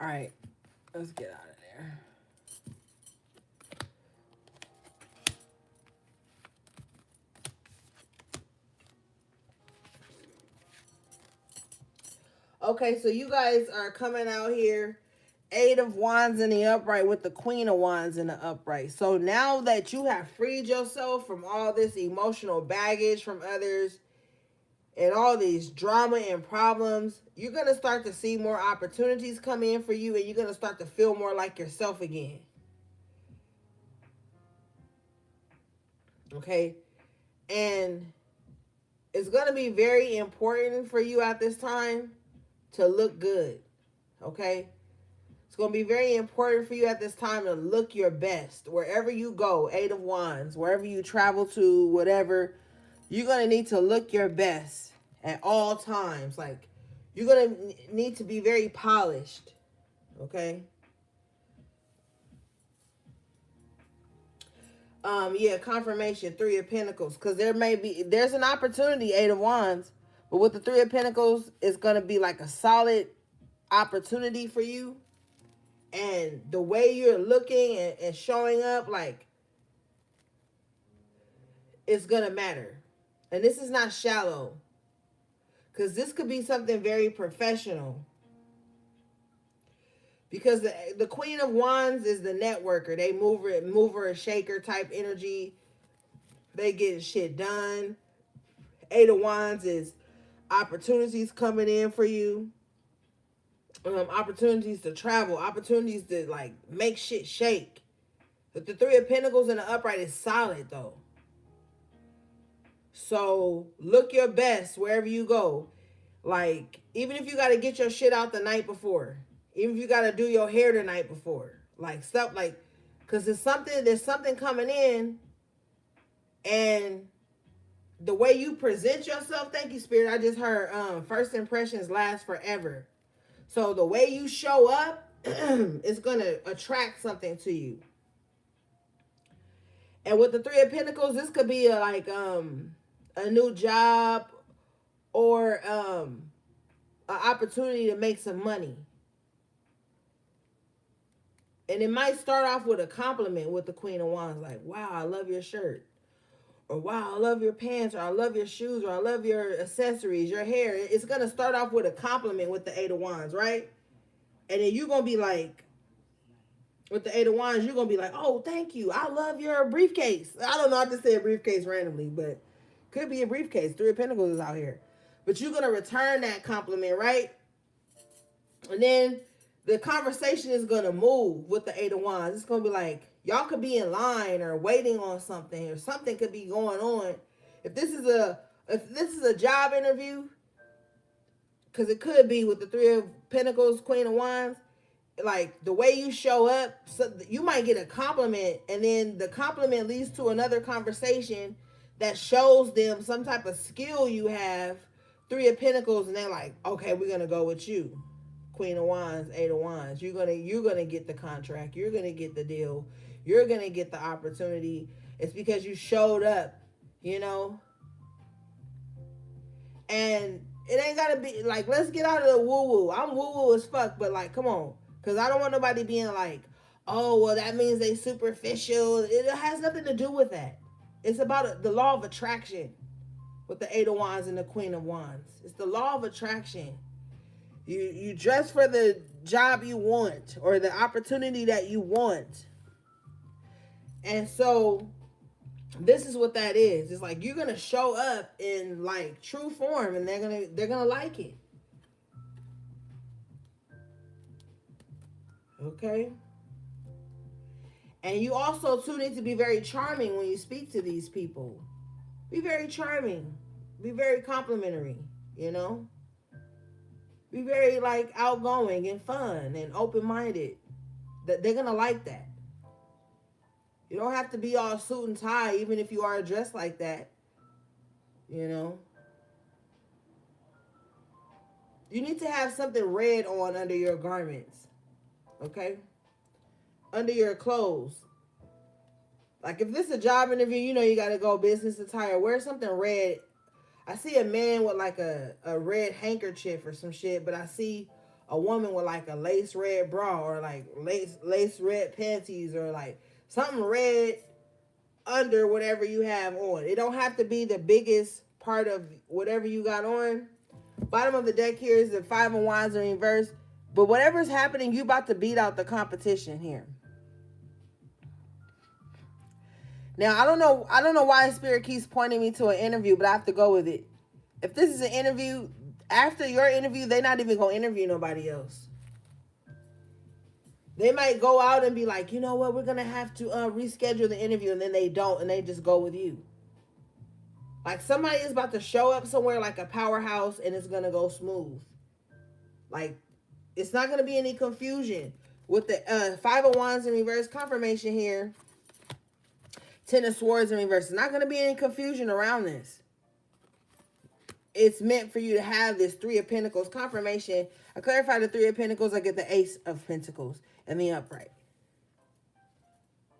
All right, let's get out of there. Okay, so you guys are coming out here. 8 of Wands in the upright with the Queen of Wands in the upright. So now that you have freed yourself from all this emotional baggage from others and all these drama and problems, you're going to start to see more opportunities come in for you, and you're going to start to feel more like yourself again. Okay? And it's going to be very important for you at this time to look good. Okay? It's going to be very important for you at this time to look your best. Wherever you go, 8 of Wands, wherever you travel to, whatever, you're going to need to look your best at all times. Like, you're going to need to be very polished. Okay? Yeah, confirmation, 3 of Pentacles. Because there's an opportunity, 8 of Wands. But with the 3 of Pentacles, it's going to be like a solid opportunity for you. And the way you're looking and showing up, like, it's going to matter. And this is not shallow. Because this could be something very professional. Because the Queen of Wands is the networker. They mover and shaker type energy. They get shit done. 8 of Wands is opportunities coming in for you. Opportunities to travel, opportunities to like make shit shake. But the 3 of Pentacles in the upright is solid though. So look your best wherever you go. Like, even if you got to get your shit out the night before, even if you got to do your hair the night before, like stuff like, because there's something coming in, and the way you present yourself, thank you, Spirit. I just heard first impressions last forever. So the way you show up is going to attract something to you. And with the 3 of Pentacles, this could be a new job or an opportunity to make some money. And it might start off with a compliment with the Queen of Wands. Like, wow, I love your shirt. Or wow, I love your pants, or I love your shoes, or I love your accessories, your hair. It's going to start off with a compliment with the 8 of Wands, right? And then you're going to be like, with the 8 of Wands, you're going to be like, oh, thank you. I love your briefcase. I don't know. I just said briefcase randomly, but could be a briefcase. 3 of Pentacles is out here. But you're going to return that compliment, right? And then the conversation is going to move with the 8 of Wands. It's going to be like, y'all could be in line or waiting on something, or something could be going on. If this is a job interview, because it could be with the 3 of Pentacles, Queen of Wands, like the way you show up, so you might get a compliment, and then the compliment leads to another conversation that shows them some type of skill you have, 3 of Pentacles, and they're like, okay, we're gonna go with you. Queen of Wands, 8 of Wands. You're gonna get the contract. You're gonna get the deal. You're gonna get the opportunity. It's because you showed up, you know. And it ain't gotta be like, let's get out of the woo-woo. I'm woo-woo as fuck, but like, come on. Because I don't want nobody being like, oh, well, that means they superficial. It has nothing to do with that. It's about the law of attraction with the 8 of Wands and the Queen of Wands. It's the law of attraction. You dress for the job you want or the opportunity that you want. And so this is what that is. It's like you're gonna show up in like true form, and they're gonna like it. Okay. And you also too need to be very charming when you speak to these people. Be very charming. Be very complimentary, you know? Be very like outgoing and fun and open-minded. That they're gonna like that. You don't have to be all suit and tie, even if you are dressed like that. You know? You need to have something red on under your garments. Okay? Under your clothes. Like if this is a job interview, you know you gotta go business attire. Wear something red. I see a man with like a red handkerchief or some shit, but I see a woman with like a lace red bra or like lace red panties or like something red under whatever you have on. It don't have to be the biggest part of whatever you got on. Bottom of the deck here is the 5 of Wands in reverse. But whatever's happening, you about to beat out the competition here. Now, I don't know why Spirit keeps pointing me to an interview, but I have to go with it. If this is an interview, after your interview, they're not even going to interview nobody else. They might go out and be like, you know what, we're going to have to reschedule the interview, and then they don't, and they just go with you. Like somebody is about to show up somewhere like a powerhouse, and it's going to go smooth. Like, it's not going to be any confusion. With the 5 of Wands in reverse, confirmation here. 10 of Swords in reverse. There's not going to be any confusion around this. It's meant for you to have this 3 of Pentacles confirmation. I clarify the 3 of Pentacles. I get the Ace of Pentacles and the upright.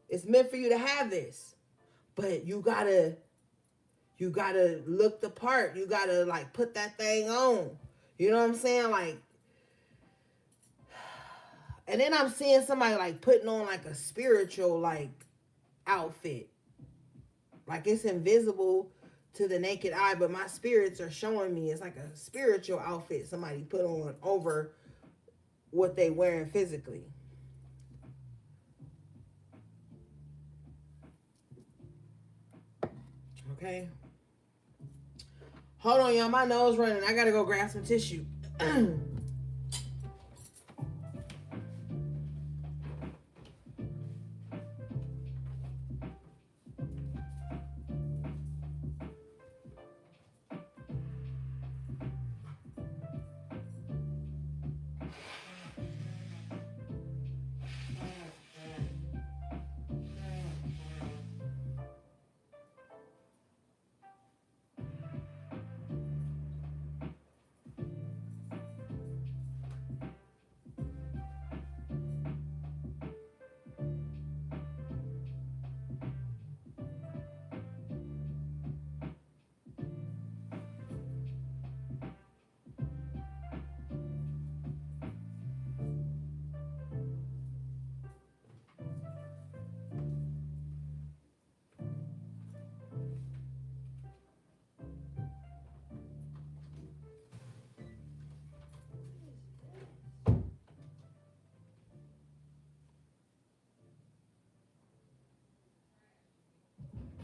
It's meant for you to have this. But you gotta look the part. You gotta like put that thing on. You know what I'm saying? Like, and then I'm seeing somebody like putting on like a spiritual like outfit. Like it's invisible to the naked eye, but my spirits are showing me it's like a spiritual outfit somebody put on over what they wearing physically. Okay. Hold on, y'all. My nose running. I gotta go grab some tissue.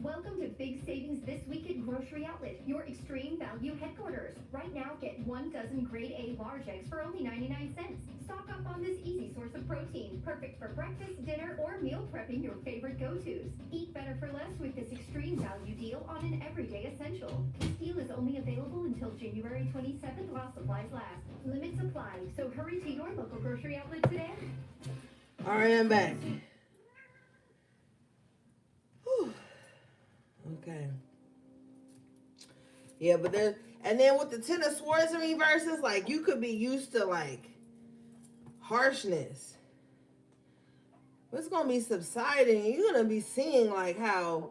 Welcome to Big Savings This Week at Grocery Outlet, your extreme value headquarters. Right now, get 1 dozen grade A large eggs for only 99 cents. Stock up on this easy source of protein, perfect for breakfast, dinner, or meal prepping your favorite go-tos. Eat better for less with this extreme value deal on an everyday essential. This deal is only available until January 27th while supplies last. Limits apply, so hurry to your local grocery outlet today. All right, I'm back. Whew. Okay. Yeah, but there's, and then with the 10 of Swords in reverse, it's like you could be used to like harshness. But it's gonna be subsiding. You're gonna be seeing like how,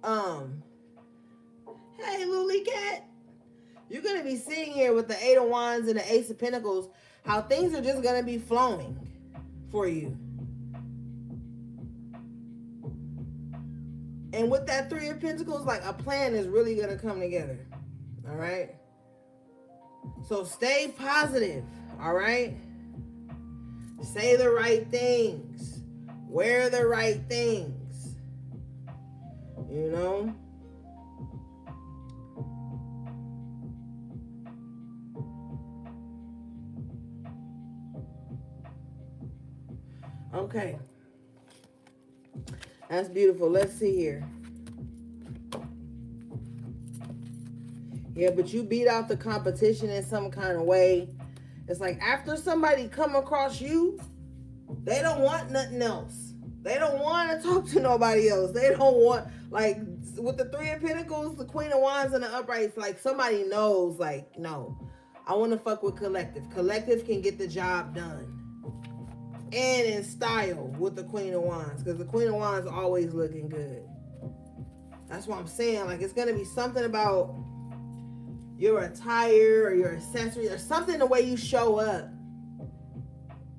hey, Lily Cat. You're gonna be seeing here with the 8 of Wands and the Ace of Pentacles how things are just gonna be flowing for you. And with that 3 of Pentacles, like a plan is really going to come together. All right. So stay positive. All right. Say the right things. Wear the right things. You know. Okay. That's beautiful. Let's see here. Yeah, but you beat out the competition in some kind of way. It's like after somebody come across you, they don't want nothing else. They don't want to talk to nobody else. They don't want, like, with the 3 of Pentacles, the Queen of Wands, and the uprights, like, somebody knows, like, no, I want to fuck with Collective. Collective can get the job done. And in style with the Queen of Wands, because the Queen of Wands always looking good. That's what I'm saying. Like, it's going to be something about your attire or your accessory or something the way you show up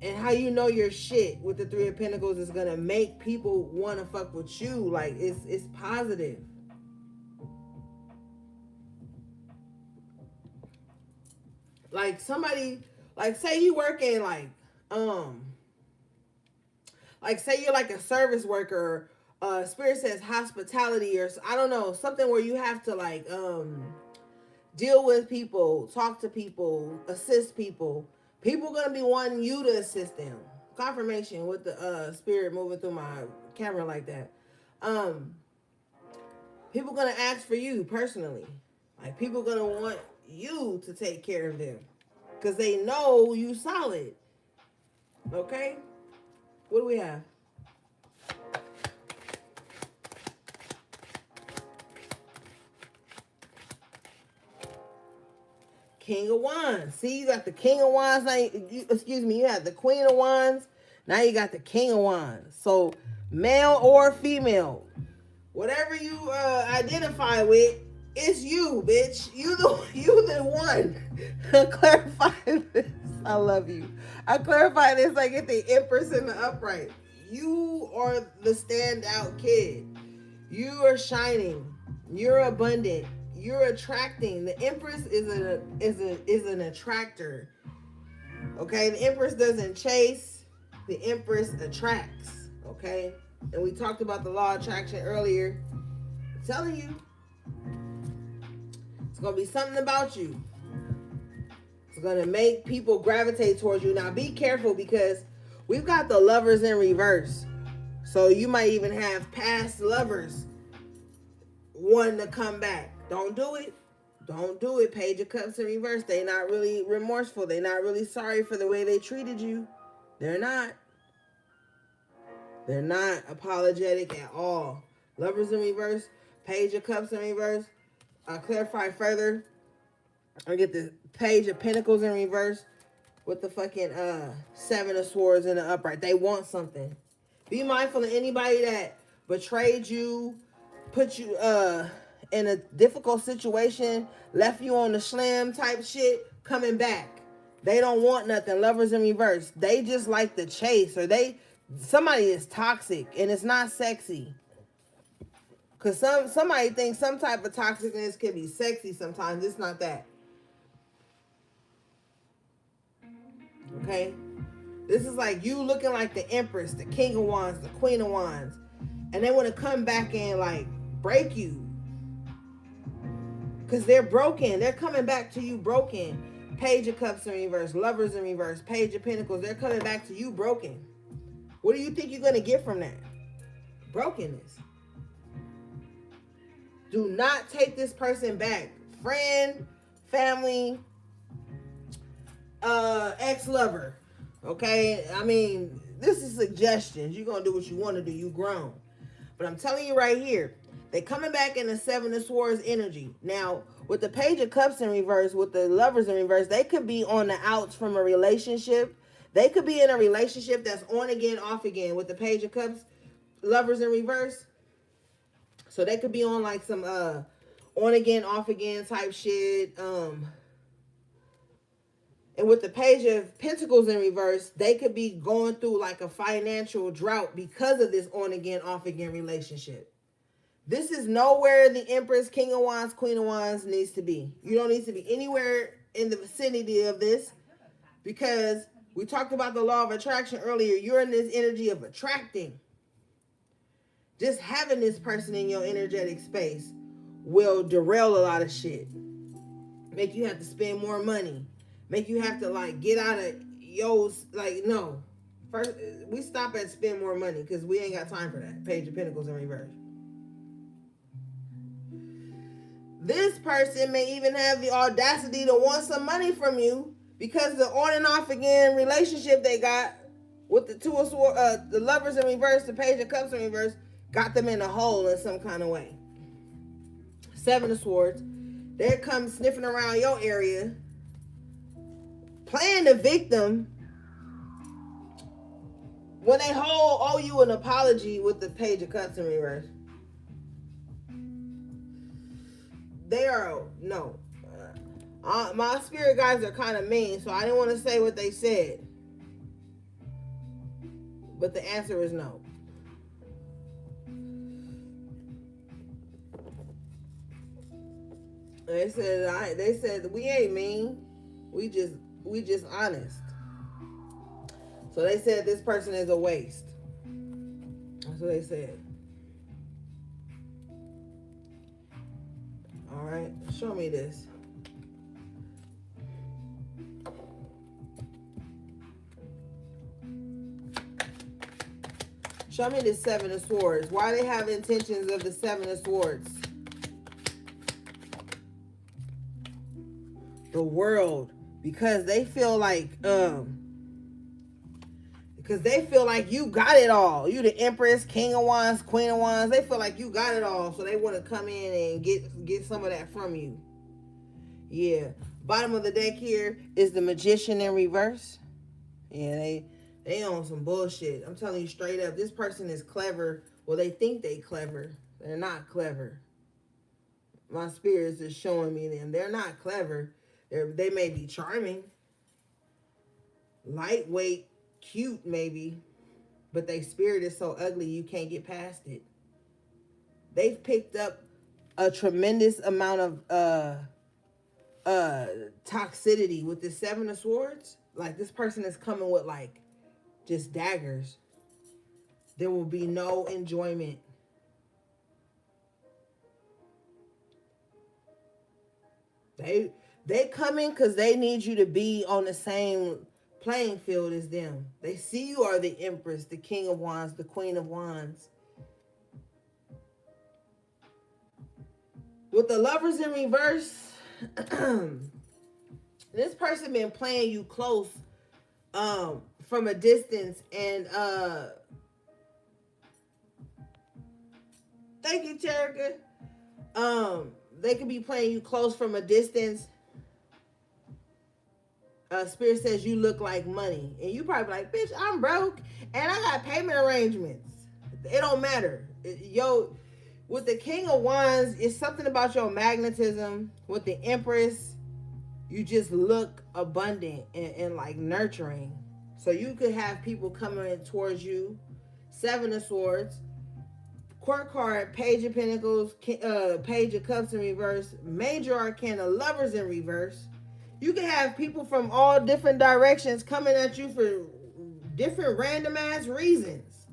And how you know your shit with the Three of Pentacles is gonna make people want to fuck with you. Like, it's positive. Like, somebody, like, say you work in, like say you're like a service worker, Spirit says hospitality, or I don't know, something where you have to, like, deal with people, talk to people, assist people. People gonna be wanting you to assist them. Confirmation with the spirit moving through my camera like that. People gonna ask for you personally. Like, people gonna want you to take care of them because they know you solid. Okay, what do we have? King of Wands. See, you got the King of Wands. Now, you had the Queen of Wands. Now you got the King of Wands. So, male or female, whatever you identify with, it's you, bitch. You the one. Clarify this. I love you. I clarify this like it's the Empress in the upright. You are the standout kid. You are shining. You're abundant. You're attracting. The Empress is an attractor. Okay, the Empress doesn't chase. The Empress attracts. Okay, and we talked about the law of attraction earlier. I'm telling you, it's gonna be something about you. It's gonna make people gravitate towards you. Now, be careful because we've got the Lovers in reverse. So you might even have past lovers wanting to come back. Don't do it. Don't do it. Page of Cups in reverse. They not really remorseful. They not really sorry for the way they treated you. They're not. They're not apologetic at all. Lovers in reverse. Page of Cups in reverse. I'll clarify further. I get the Page of Pentacles in reverse with the fucking Seven of Swords in the upright. They want something. Be mindful of anybody that betrayed you, put you in a difficult situation, left you on the slam type shit, coming back. They don't want nothing. Lovers in reverse. They just like the chase, or somebody is toxic and it's not sexy. Cause somebody thinks some type of toxicness can be sexy sometimes. It's not that. Okay? This is like you looking like the Empress, the King of Wands, the Queen of Wands. And they want to come back and like break you. Because they're broken. They're coming back to you broken. Page of Cups in reverse. Lovers in reverse. Page of Pentacles. They're coming back to you broken. What do you think you're going to get from that? Brokenness. Do not take this person back. Friend, family, ex-lover. Okay? I mean, this is suggestions. You're going to do what you want to do. You grown. But I'm telling you right here, they coming back in the Seven of Swords energy. Now, with the Page of Cups in reverse, with the Lovers in reverse, they could be on the outs from a relationship. They could be in a relationship that's on again, off again. With the Page of Cups, Lovers in reverse. So they could be on like some on again, off again type shit. And with the Page of Pentacles in reverse, they could be going through like a financial drought because of this on again, off again relationship. This is nowhere the Empress, King of Wands, Queen of Wands needs to be. You don't need to be anywhere in the vicinity of this, because we talked about the law of attraction earlier. You're in this energy of attracting. Just having this person in your energetic space will derail a lot of shit. Make you have to spend more money. Make you have to like get out of no. First, we stop at spend more money because we ain't got time for that. Page of Pentacles in reverse. This person may even have the audacity to want some money from you because the on and off again relationship they got with the Two of Swords, the Lovers in reverse, the Page of Cups in reverse, got them in a hole in some kind of way. Seven of Swords, they come sniffing around your area, playing the victim when they owe you an apology with the Page of Cups in reverse. They are, no. My spirit guides are kind of mean, so I didn't want to say what they said. But the answer is no. They said we ain't mean. We just honest. So they said this person is a waste. That's what they said. All right, show me this. Show me the Seven of Swords. Why they have intentions of the Seven of Swords? The World. Because they feel like you got it all. You the Empress, King of Wands, Queen of Wands. They feel like you got it all. So they want to come in and get some of that from you. Yeah. Bottom of the deck here is the Magician in reverse. Yeah, they on some bullshit. I'm telling you straight up. This person is clever. Well, they think they clever. They're not clever. My spirits is showing me them. They're not clever. They may be charming. Lightweight. Cute maybe, but their spirit is so ugly you can't get past it. They've picked up a tremendous amount of toxicity with the Seven of Swords. Like, this person is coming with like just daggers. There will be no enjoyment. They come in because they need you to be on the same playing field as them. They see you are the Empress, the King of Wands, the Queen of Wands. With the Lovers in reverse, this person been playing you close from a distance, and thank you, Terica. They could be playing you close from a distance. Spirit says you look like money, and you probably like, bitch, I'm broke and I got payment arrangements. It don't matter. With the King of Wands, it's something about your magnetism. With the Empress, you just look abundant and like nurturing. So you could have people coming towards you. Seven of Swords, Court card, Page of Pentacles, Page of Cups in reverse, Major Arcana, Lovers in reverse. You can have people from all different directions coming at you for different random ass reasons.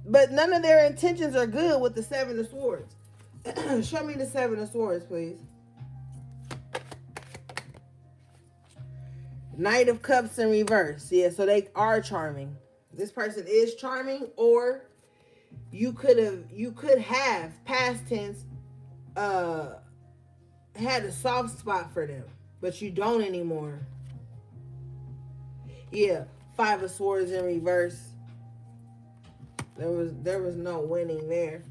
But none of their intentions are good with the Seven of Swords. Show me the Seven of Swords, please. Knight of Cups in reverse. Yeah, so they are charming. This person is charming, or you could have past tense had a soft spot for them. But you don't anymore. Yeah, Five of Swords in reverse. There was no winning there.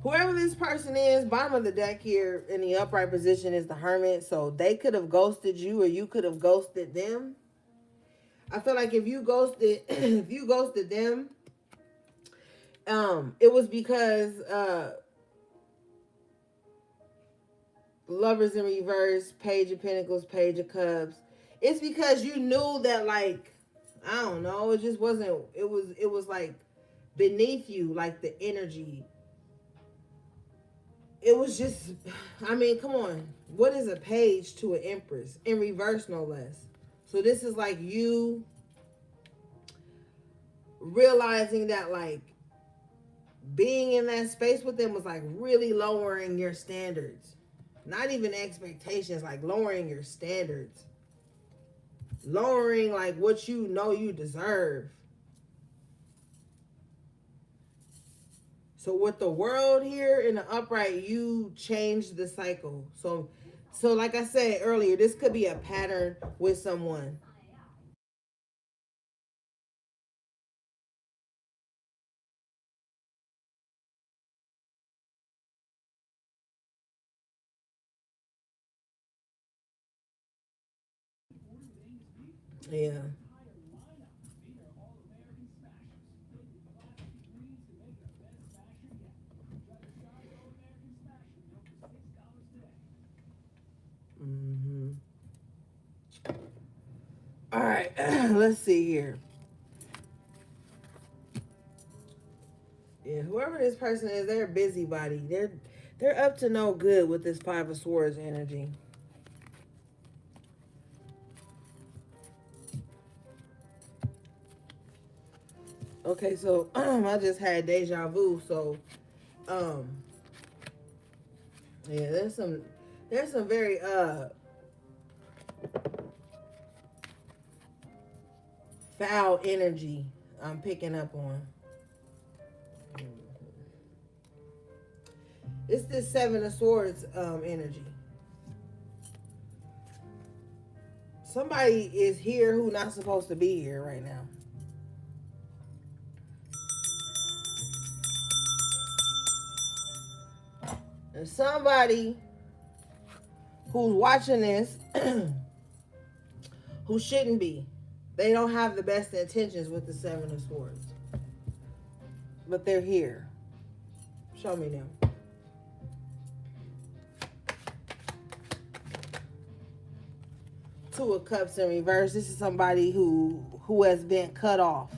Whoever this person is, bottom of the deck here in the upright position is the Hermit. So they could have ghosted you, or you could have ghosted them. I feel like if you ghosted them, it was because Lovers in reverse, Page of Pentacles, Page of Cups. It's because you knew that, like, I don't know, it just wasn't, it was like beneath you, like the energy. It was just, I mean, come on. What is a page to an Empress? In reverse, no less. So this is like you realizing that, like, being in that space with them was like really lowering your standards. Not even expectations, like lowering your standards. Lowering like what you know you deserve. So with the World here in the upright, you changed the cycle. So like I said earlier, this could be a pattern with someone. Yeah. All right, let's see here. Yeah, whoever this person is, they're a busybody. They're up to no good with this Five of Swords energy. Okay, so I just had deja vu. So, yeah, there's some very foul energy I'm picking up on. It's this Seven of Swords energy. Somebody is here who not supposed to be here right now. There's somebody who's watching this who shouldn't be. They don't have the best intentions with the Seven of Swords. But they're here. Show me them. Two of Cups in reverse. This is somebody who has been cut off.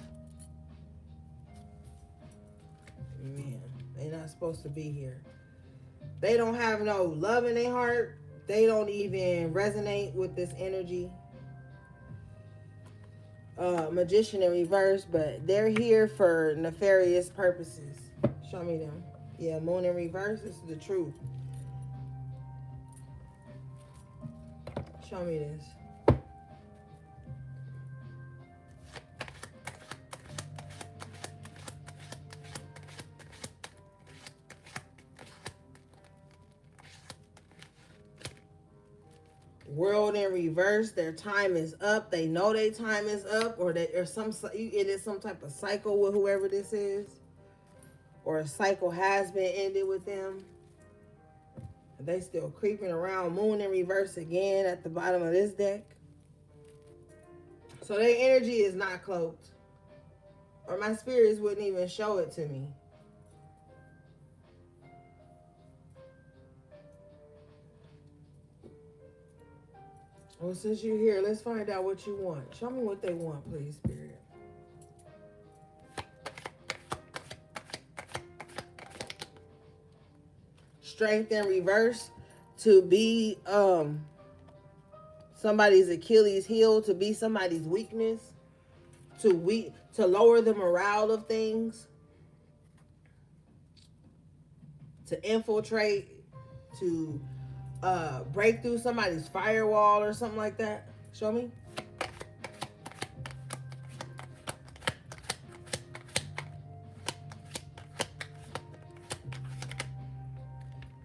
Man, they're not supposed to be here. They don't have no love in their heart. They don't even resonate with this energy. Magician in reverse, but they're here for nefarious purposes. Show me them. Yeah, Moon in reverse. This is the truth. Show me this. World in reverse. Their time is up. They know their time is up, or it is some type of cycle with whoever this is, or a cycle has been ended with them. They still creeping around. Moon in reverse again at the bottom of this deck. So their energy is not cloaked, or my spirits wouldn't even show it to me. Well, since you're here, let's find out what you want. Show me what they want, please, Spirit. Strength in reverse. To be somebody's Achilles heel, to be somebody's weakness, to lower the morale of things, to infiltrate, to break through somebody's firewall or something like that. Show me.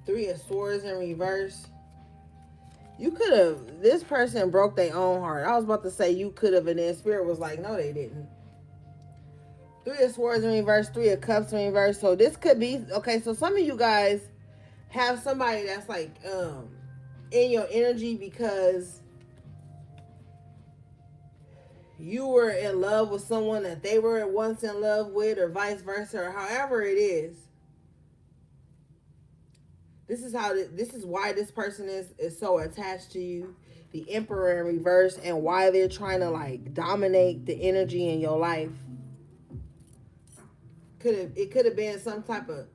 Three of Swords in reverse. You could have, this person broke their own heart. I was about to say you could have, and then Spirit was like, no, they didn't. Three of Swords in reverse, Three of Cups in reverse. So this could be, okay, so some of you guys have somebody that's like in your energy because you were in love with someone that they were once in love with, or vice versa, or however it is. This is why this person is so attached to you. The Emperor in reverse, and why they're trying to like dominate the energy in your life. It could have been some type of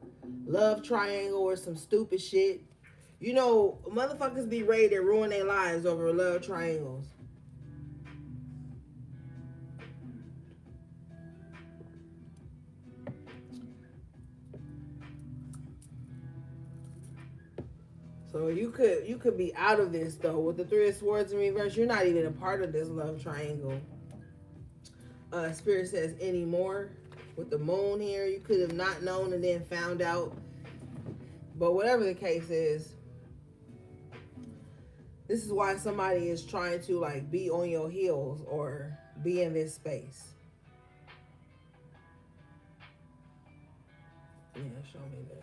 love triangle or some stupid shit. You know, motherfuckers be ready to ruin their lives over love triangles. So you could be out of this though. With the Three of Swords in reverse, you're not even a part of this love triangle. Spirit says anymore. With the Moon here, you could have not known and then found out. But whatever the case is, this is why somebody is trying to like be on your heels or be in this space. Yeah, show me this.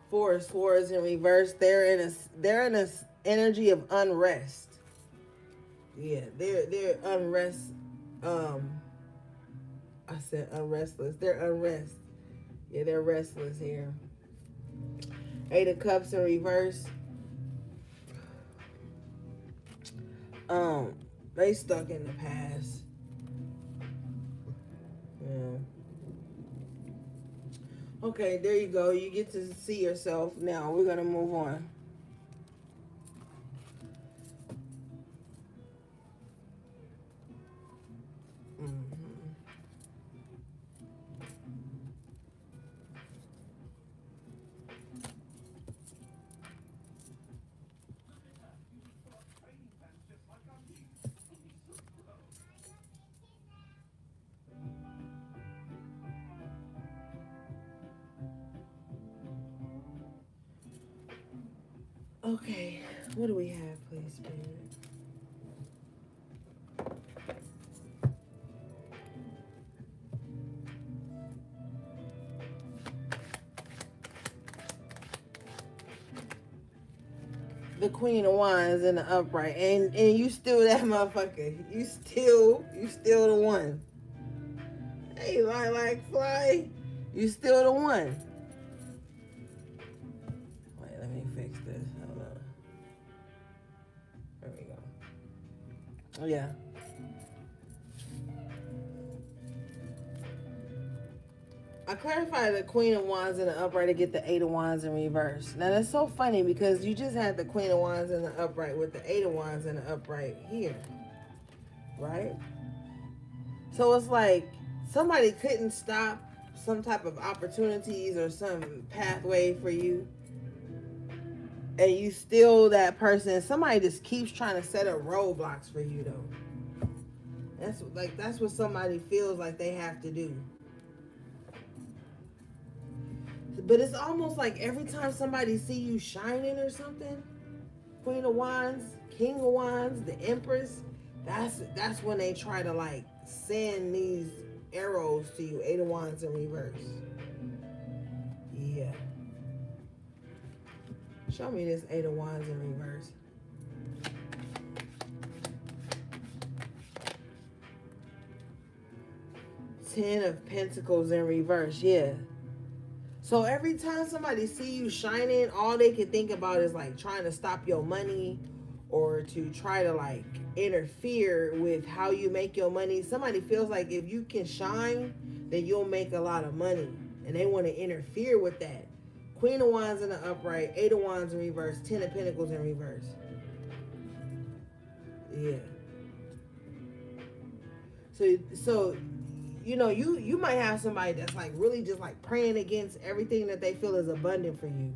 Four of Swords in reverse. They're in a energy of unrest. Yeah, they're unrest. I said unrestless. They're unrest. Yeah, they're restless here. Eight of Cups in reverse. They stuck in the past. Yeah. Okay, there you go. You get to see yourself now. We're gonna move on. Okay, what do we have, please, Spirit? The Queen of Wands in the upright, and you still that motherfucker. You still the one. Hey, like fly, you still the one. Wait, let me fix this. Hold on. There we go. Oh yeah. I clarified the Queen of Wands in the upright to get the Eight of Wands in reverse. Now that's so funny because you just had the Queen of Wands in the upright with the Eight of Wands in the upright here, right? So it's like somebody couldn't stop some type of opportunities or some pathway for you, and you still that person. Somebody just keeps trying to set up roadblocks for you though. That's what somebody feels like they have to do. But it's almost like every time somebody see you shining or something, Queen of Wands, King of Wands, the Empress, that's when they try to like send these arrows to you. Eight of Wands in reverse. Yeah. Show me this Eight of Wands in reverse. Ten of Pentacles in reverse. Yeah. So every time somebody see you shining, all they can think about is like trying to stop your money or to try to like interfere with how you make your money. Somebody feels like if you can shine, then you'll make a lot of money. And they want to interfere with that. Queen of Wands in the upright, Eight of Wands in reverse, Ten of Pentacles in reverse. Yeah. So you know, you might have somebody that's like really just like praying against everything that they feel is abundant for you.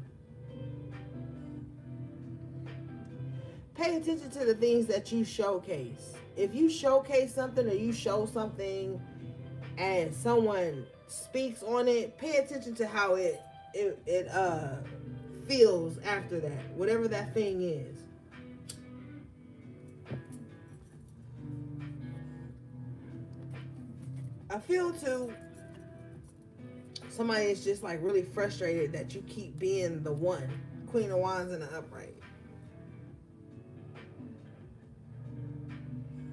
Pay attention to the things that you showcase. If you showcase something or you show something and someone speaks on it, pay attention to how it feels after that, whatever that thing is. I feel too, somebody is just like really frustrated that you keep being the one. Queen of Wands in the upright.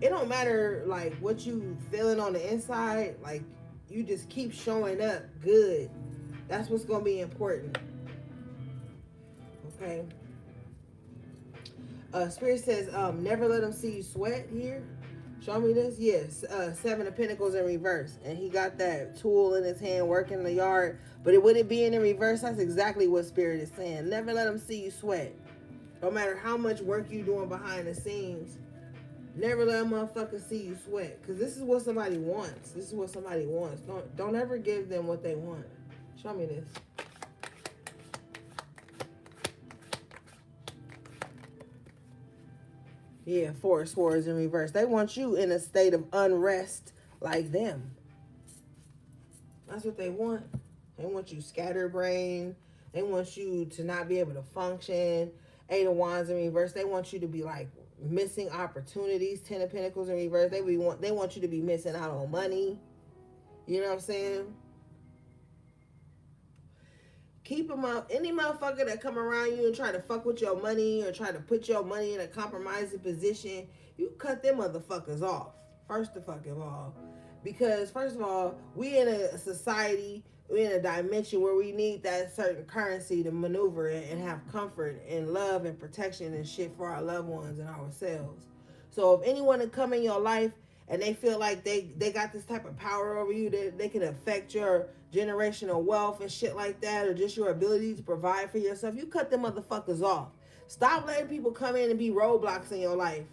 It don't matter like what you feeling on the inside, like you just keep showing up good. That's what's gonna be important. Okay. Spirit says, never let them see you sweat here. Show me this. Yes. Seven of Pentacles in reverse. And he got that tool in his hand working in the yard. But it wouldn't be in reverse. That's exactly what Spirit is saying. Never let them see you sweat. No matter how much work you doing behind the scenes. Never let a motherfucker see you sweat. Because this is what somebody wants. This is what somebody wants. Don't ever give them what they want. Show me this. Yeah, Four of Swords in reverse. They want you in a state of unrest like them. That's what they want. They want you scatterbrained. They want you to not be able to function. Eight of Wands in reverse. They want you to be like missing opportunities. Ten of Pentacles in reverse. They want you to be missing out on money. You know what I'm saying? Keep them out. Any motherfucker that come around you and try to fuck with your money or try to put your money in a compromising position, you cut them motherfuckers off. First of all. Because first of all, we in a society, we in a dimension where we need that certain currency to maneuver and have comfort and love and protection and shit for our loved ones and ourselves. So if anyone to come in your life and they feel like they got this type of power over you, that they can affect your generational wealth and shit like that, or just your ability to provide for yourself, you cut them motherfuckers off. Stop letting people come in and be roadblocks in your life.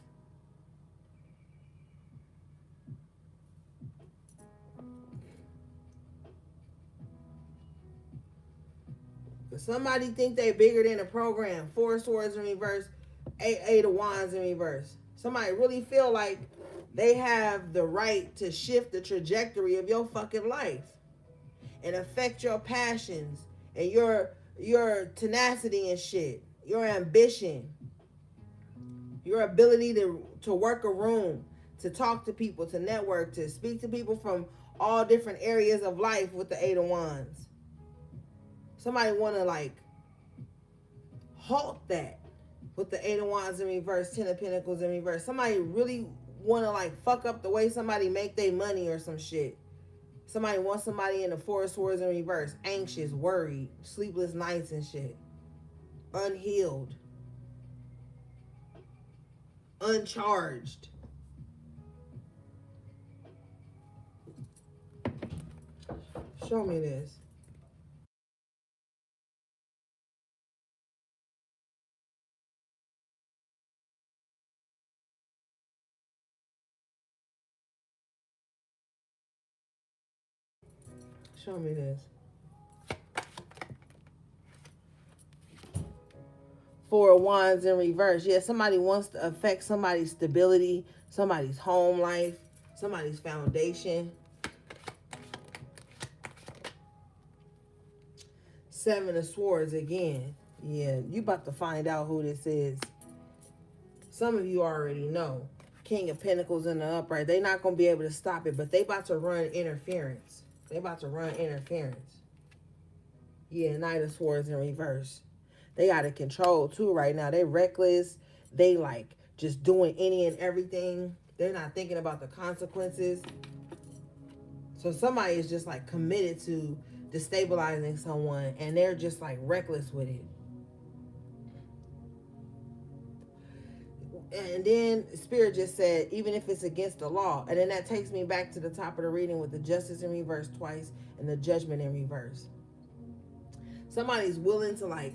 Somebody think they bigger than the program. 4 swords in reverse, 8 of wands in reverse. Somebody really feel like they have the right to shift the trajectory of your fucking life and affect your passions and your tenacity and shit, your ambition, your ability to work a room, to talk to people, to network, to speak to people from all different areas of life with the 8 of wands. Somebody want to like halt that with the 8 of wands in reverse, 10 of pentacles in reverse. Somebody really want to like fuck up the way somebody make their money or some shit. Somebody wants somebody in the 4 of swords in reverse, anxious, worried, sleepless nights and shit, unhealed, uncharged. Show me this. Show me this. 4 of wands in reverse. Yeah, somebody wants to affect somebody's stability, somebody's home life, somebody's foundation. 7 of swords again. Yeah, you about to find out who this is. Some of you already know. King of Pentacles in the upright. They're not going to be able to stop it, but they about to run interference. They about to run interference. Yeah, Knight of Swords in reverse. They out of control too right now. They reckless. They like just doing any and everything. They're not thinking about the consequences. So somebody is just like committed to destabilizing someone and they're just like reckless with it. And then Spirit just said, even if it's against the law. And then that takes me back to the top of the reading with the Justice in reverse twice and the Judgment in reverse. Somebody's willing to like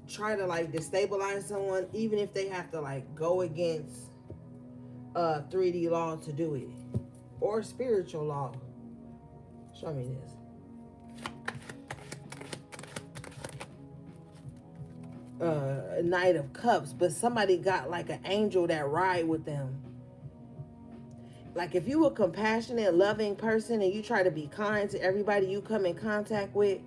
try to like destabilize someone, even if they have to like go against 3D law to do it, or spiritual law. Show me this. Knight of Cups, but somebody got like an angel that ride with them. Like if you a compassionate, loving person and you try to be kind to everybody you come in contact with,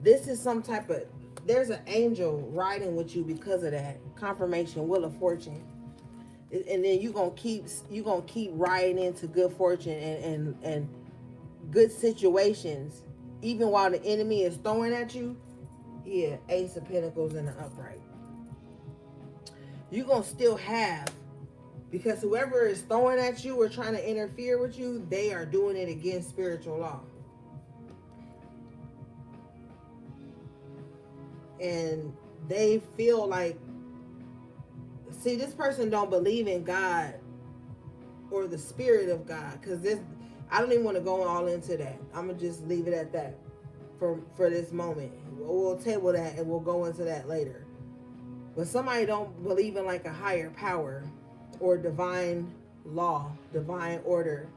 this is some type of, there's an angel riding with you because of that. Confirmation, Wheel of Fortune. And then you're gonna keep riding into good fortune and good situations, even while the enemy is throwing at you. Yeah, Ace of Pentacles in the upright. You're gonna still have, because whoever is throwing at you or trying to interfere with you, they are doing it against spiritual law. And they feel like, see, this person don't believe in God or the spirit of God, because this, I don't even want to go all into that. I'm gonna just leave it at that for this moment. We'll table that and we'll go into that later. But somebody don't believe in like a higher power or divine law, divine order.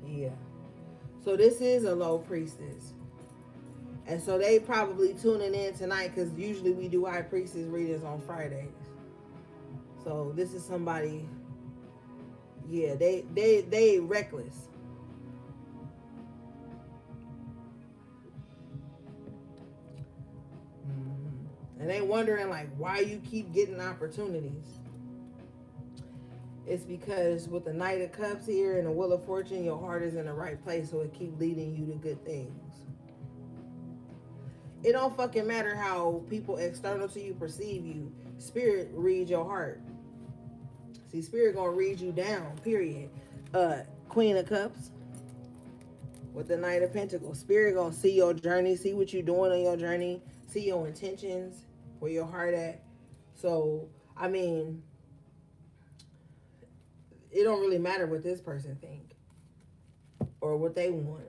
Yeah. So this is a low priestess. And so they probably tuning in tonight, because usually we do high priestess readings on Fridays. So this is somebody, yeah, they reckless. And they wondering like why you keep getting opportunities. It's because with the Knight of Cups here and the Wheel of Fortune, your heart is in the right place, so it keeps leading you to good things. It don't fucking matter how people external to you perceive you. Spirit reads your heart. See, Spirit gonna read you down, period. Queen of Cups with the Knight of Pentacles. Spirit gonna see your journey, see what you're doing on your journey, see your intentions, where your heart at. So I mean, it don't really matter what this person think or what they want.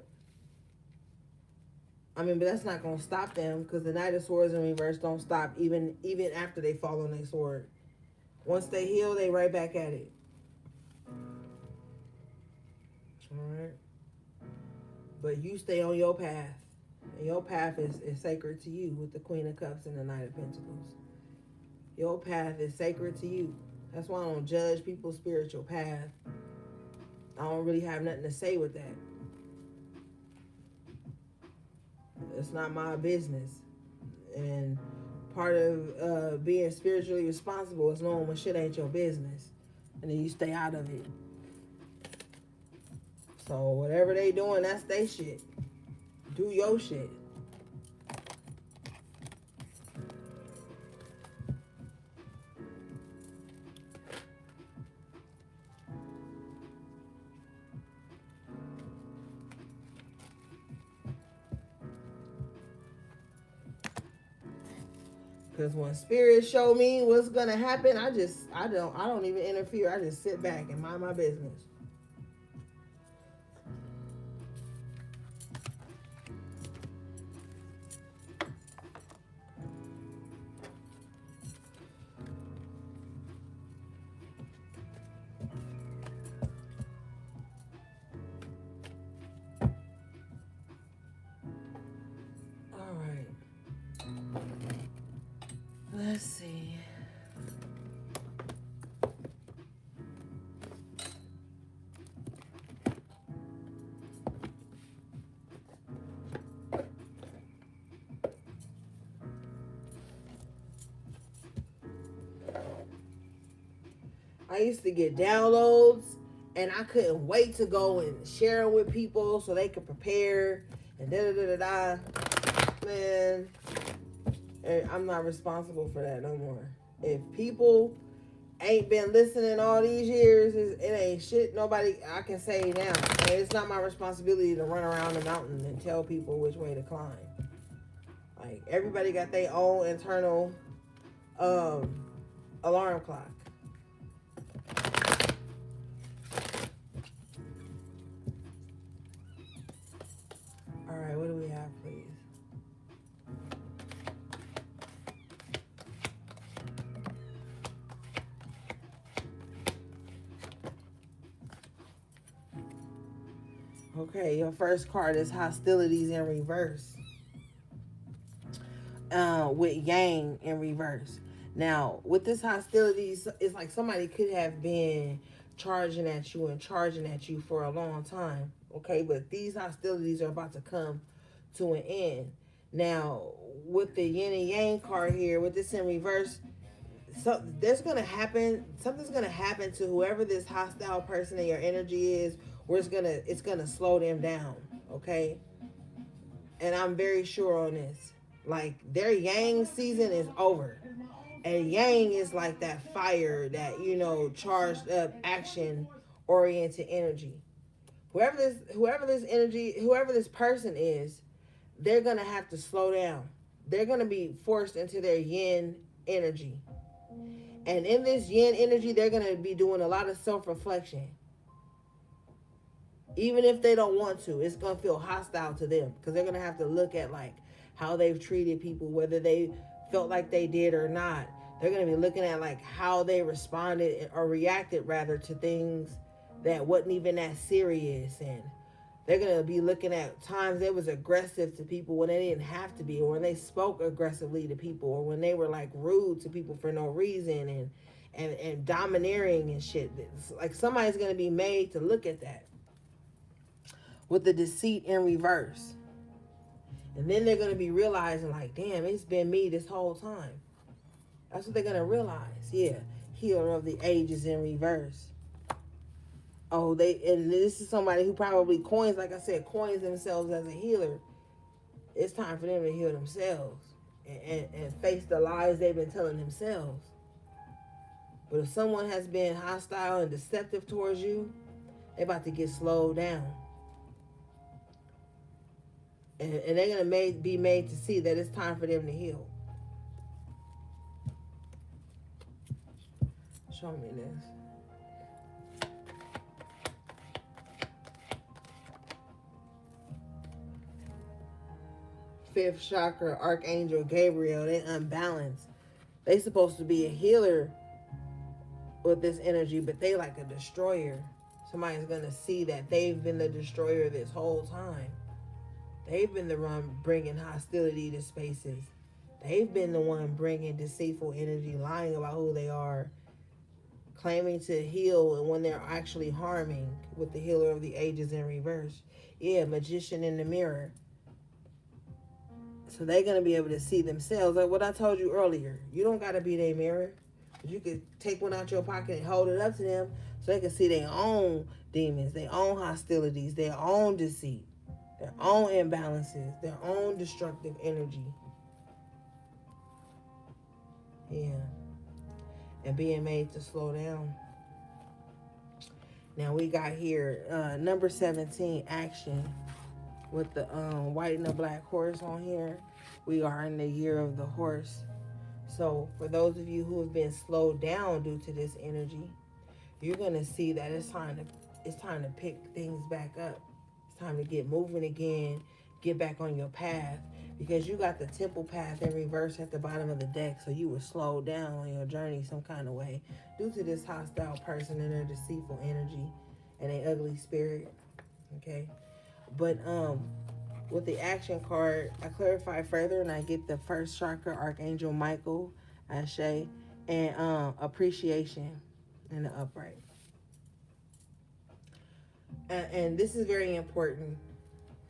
I mean, but that's not gonna stop them, because the Knight of Swords in reverse don't stop even after they fall on their sword. Once they heal, they right back at it. All right. But you stay on your path. And your path is sacred to you with the Queen of Cups and the Knight of Pentacles. Your path is sacred to you. That's why I don't judge people's spiritual path. I don't really have nothing to say with that. It's not my business. And part of being spiritually responsible is knowing when shit ain't your business. And then you stay out of it. So whatever they doing, that's their shit. Do your shit. Because when spirit show me what's gonna happen, I don't even interfere. I just sit back and mind my business. All right. Let's see. I used to get downloads and I couldn't wait to go and share them with people so they could prepare and da-da-da-da-da. Man, I'm not responsible for that no more. If people ain't been listening all these years, it ain't shit nobody I can say now. And it's not my responsibility to run around the mountain and tell people which way to climb. Like, everybody got their own internal alarm clock. All right, what do we have, please? Okay, your first card is hostilities in reverse. With Yang in reverse. Now, with this hostilities, it's like somebody could have been charging at you for a long time. Okay, but these hostilities are about to come to an end. Now, with the yin and yang card here, with this in reverse, so something's gonna happen to whoever this hostile person in your energy is, where it's gonna slow them down. Okay, and I'm very sure on this. Like, their yang season is over. And yang is like that fire, that, charged up, action oriented energy. Whoever this person is, they're gonna have to slow down. They're gonna be forced into their yin energy. And in this yin energy, they're gonna be doing a lot of self-reflection. Even if they don't want to, it's gonna feel hostile to them, because they're gonna have to look at like how they've treated people, whether they felt like they did or not. They're going to be looking at like how they responded or reacted rather to things that wasn't even that serious. And they're going to be looking at times they was aggressive to people when they didn't have to be, or when they spoke aggressively to people, or when they were like rude to people for no reason and domineering and shit. It's like somebody's going to be made to look at that with the deceit in reverse. And then they're going to be realizing like, damn, it's been me this whole time. That's what they're going to realize. Yeah. Healer of the ages in reverse. Oh, and this is somebody who probably coins themselves as a healer. It's time for them to heal themselves and face the lies they've been telling themselves. But if someone has been hostile and deceptive towards you, they're about to get slowed down. And they're going to be made to see that it's time for them to heal. Show me this. Fifth chakra, Archangel Gabriel, they unbalanced. They supposed to be a healer with this energy, but they like a destroyer. Somebody's gonna see that they've been the destroyer this whole time. They've been the one bringing hostility to spaces. They've been the one bringing deceitful energy, lying about who they are, claiming to heal, and when they're actually harming, with the healer of the ages in reverse. Yeah, magician in the mirror. So they're going to be able to see themselves. Like what I told you earlier. You don't got to be their mirror. You could take one out your pocket and hold it up to them so they can see their own demons, their own hostilities, their own deceit, their own imbalances, their own destructive energy. Yeah. And being made to slow down. Now we got here number 17, action, with the white and the black horse on here. We are in the year of the horse. So for those of you who have been slowed down due to this energy, you're gonna see that it's time to pick things back up. It's time to get moving again, get back on your path, because you got the temple path in reverse at the bottom of the deck. So you were slowed down on your journey some kind of way due to this hostile person and their deceitful energy and an ugly spirit. Okay, but with the action card, I clarify further and I get the first chakra, Archangel Michael, Ashe, and appreciation in the upright. And this is very important,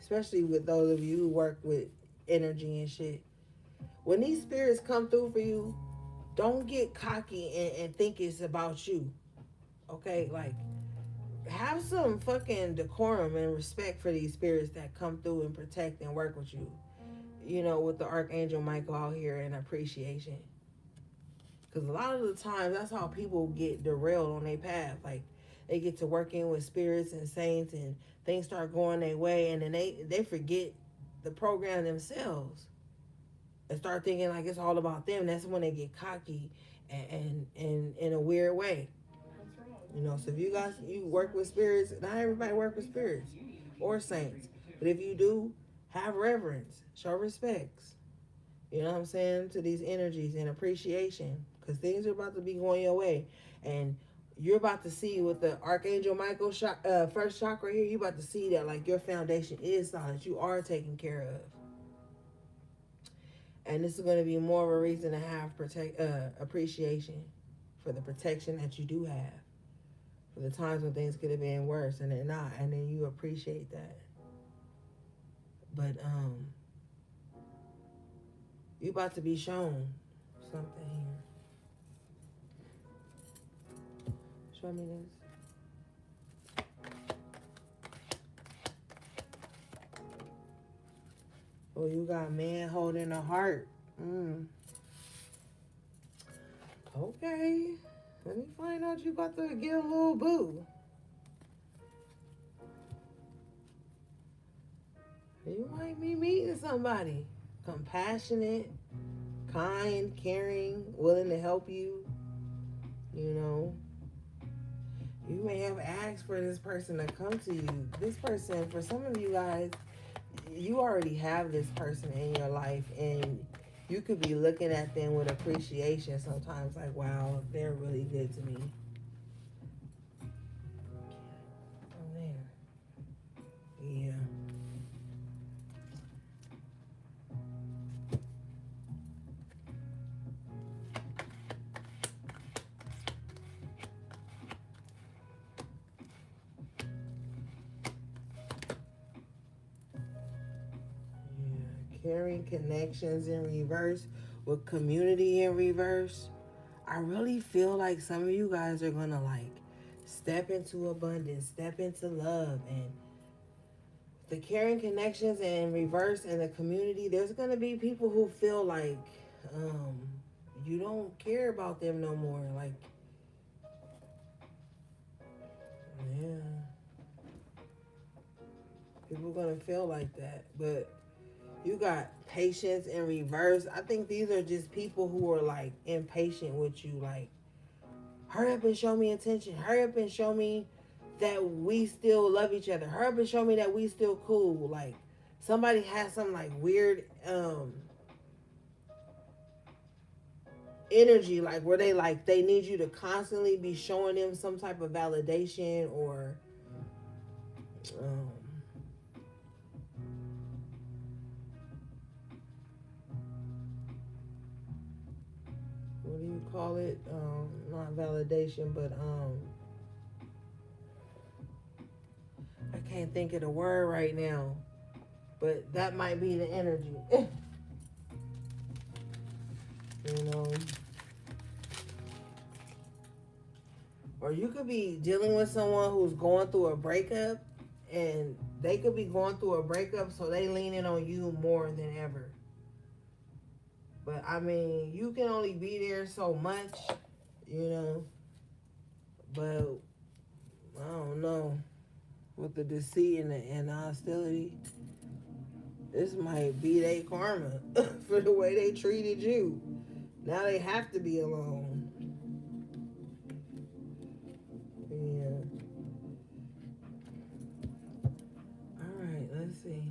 especially with those of you who work with energy and shit. When these spirits come through for you, don't get cocky and think it's about you. Okay, like, have some fucking decorum and respect for these spirits that come through and protect and work with you. You know, with the Archangel Michael out here, and appreciation. Because a lot of the times, that's how people get derailed on their path. Like, they get to working with spirits and saints and things start going their way, and then they forget the program themselves and start thinking like it's all about them. That's when they get cocky and in a weird way. You know, so if you work with spirits, not everybody work with spirits or saints. But if you do, have reverence, show respects. You know what I'm saying? To these energies and appreciation. Because things are about to be going your way. And you're about to see with the Archangel Michael first chakra here, you're about to see that like your foundation is solid. You are taken care of. And this is going to be more of a reason to have appreciation for the protection that you do have. For the times when things could have been worse and they're not, and then you appreciate that. But you about to be shown something here. Show me this. Oh, you got man holding a heart. Okay. Let me find out you about to get a little boo. You might be meeting somebody. Compassionate, kind, caring, willing to help you. You know. You may have asked for this person to come to you. This person, for some of you guys, you already have this person in your life, and you could be looking at them with appreciation sometimes, like, wow, they're really good to me. Oh, there. Yeah. Caring connections in reverse with community in reverse. I really feel like some of you guys are gonna like step into abundance, step into love, and the caring connections in reverse and the community. There's gonna be people who feel like you don't care about them no more. Like, yeah, people are gonna feel like that, but. You got patience in reverse. I think these are just people who are like impatient with you. Like, Hurry up and show me attention. Hurry up and show me that we still love each other. Hurry up and show me that we still cool. Like, somebody has some like weird energy, like where they need you to constantly be showing them some type of validation or what do you call it? Not validation, but I can't think of the word right now. But that might be the energy. You know. Or you could be dealing with someone who's going through a breakup, and they could be going through a breakup, so they leaning on you more than ever. But I mean, you can only be there so much, you know. But I don't know, with the deceit and the hostility, this might be their karma for the way they treated you. Now they have to be alone. Yeah. All right, let's see.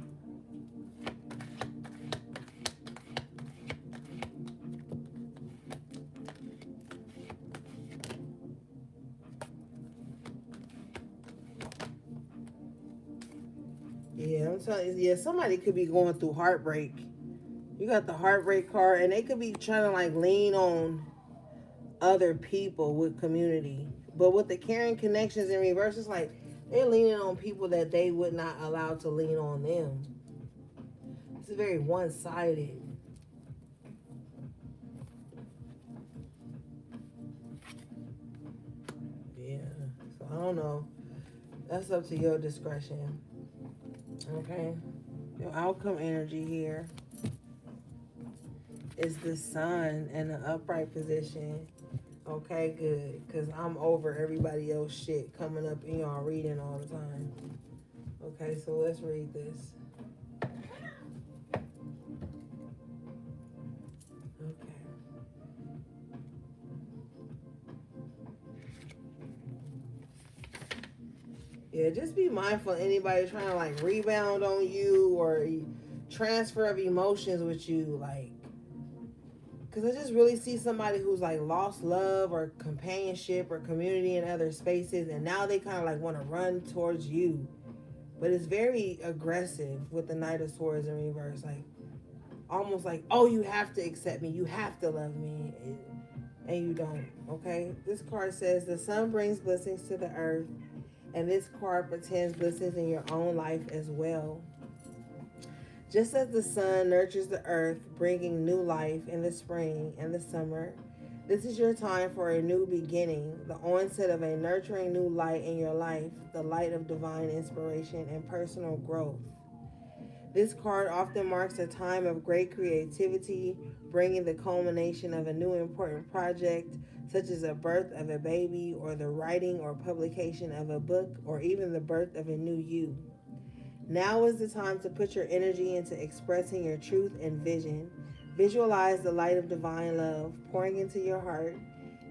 Yeah, I'm telling you, yeah, somebody could be going through heartbreak. You got the heartbreak card, and they could be trying to like lean on other people with community. But with the caring connections in reverse, it's like they're leaning on people that they would not allow to lean on them. It's very one-sided. Yeah, so I don't know. That's up to your discretion. Okay, your outcome energy here is the sun in the upright position. Okay, good, because I'm over everybody else shit coming up in y'all reading all the time. Okay, so let's read this. Okay. Yeah, just be mindful of anybody trying to like rebound on you or transfer of emotions with you, like, because I just really see somebody who's like lost love or companionship or community in other spaces, and now they kind of like want to run towards you, but it's very aggressive with the Knight of Swords in reverse, like almost like, oh, you have to accept me, you have to love me, and you don't. Okay, this card says the sun brings blessings to the earth, and this card portends blessings in your own life as well. Just as the sun nurtures the earth, bringing new life in the spring and the summer, this is your time for a new beginning, the onset of a nurturing new light in your life, the light of divine inspiration and personal growth. This card often marks a time of great creativity, bringing the culmination of a new important project, such as the birth of a baby or the writing or publication of a book or even the birth of a new you. Now is the time to put your energy into expressing your truth and vision. Visualize the light of divine love pouring into your heart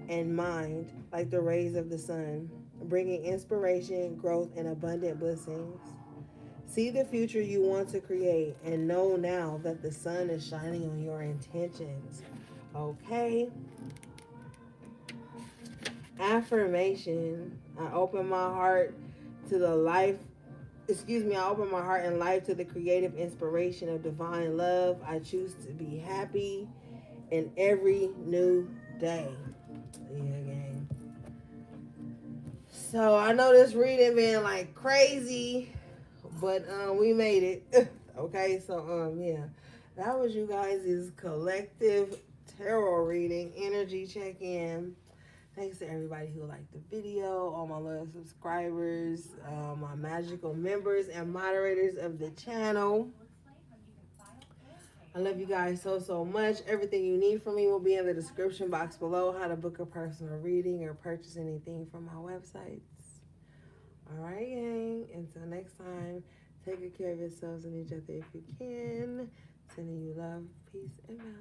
and mind like the rays of the sun, bringing inspiration, growth, and abundant blessings. See the future you want to create and know now that the sun is shining on your intentions. Okay? Affirmation. I open my heart to the life. I open my heart and life to the creative inspiration of divine love. I choose to be happy in every new day. Yeah, gang. So I know this reading been like crazy, but we made it. Okay, so yeah. That was you guys' collective tarot reading, energy check-in. Thanks to everybody who liked the video, all my loyal subscribers, my magical members and moderators of the channel. I love you guys so, so much. Everything you need from me will be in the description box below. How to book a personal reading or purchase anything from my websites. All right, gang. Until next time, take good care of yourselves and each other if you can. Sending you love, peace, and balance.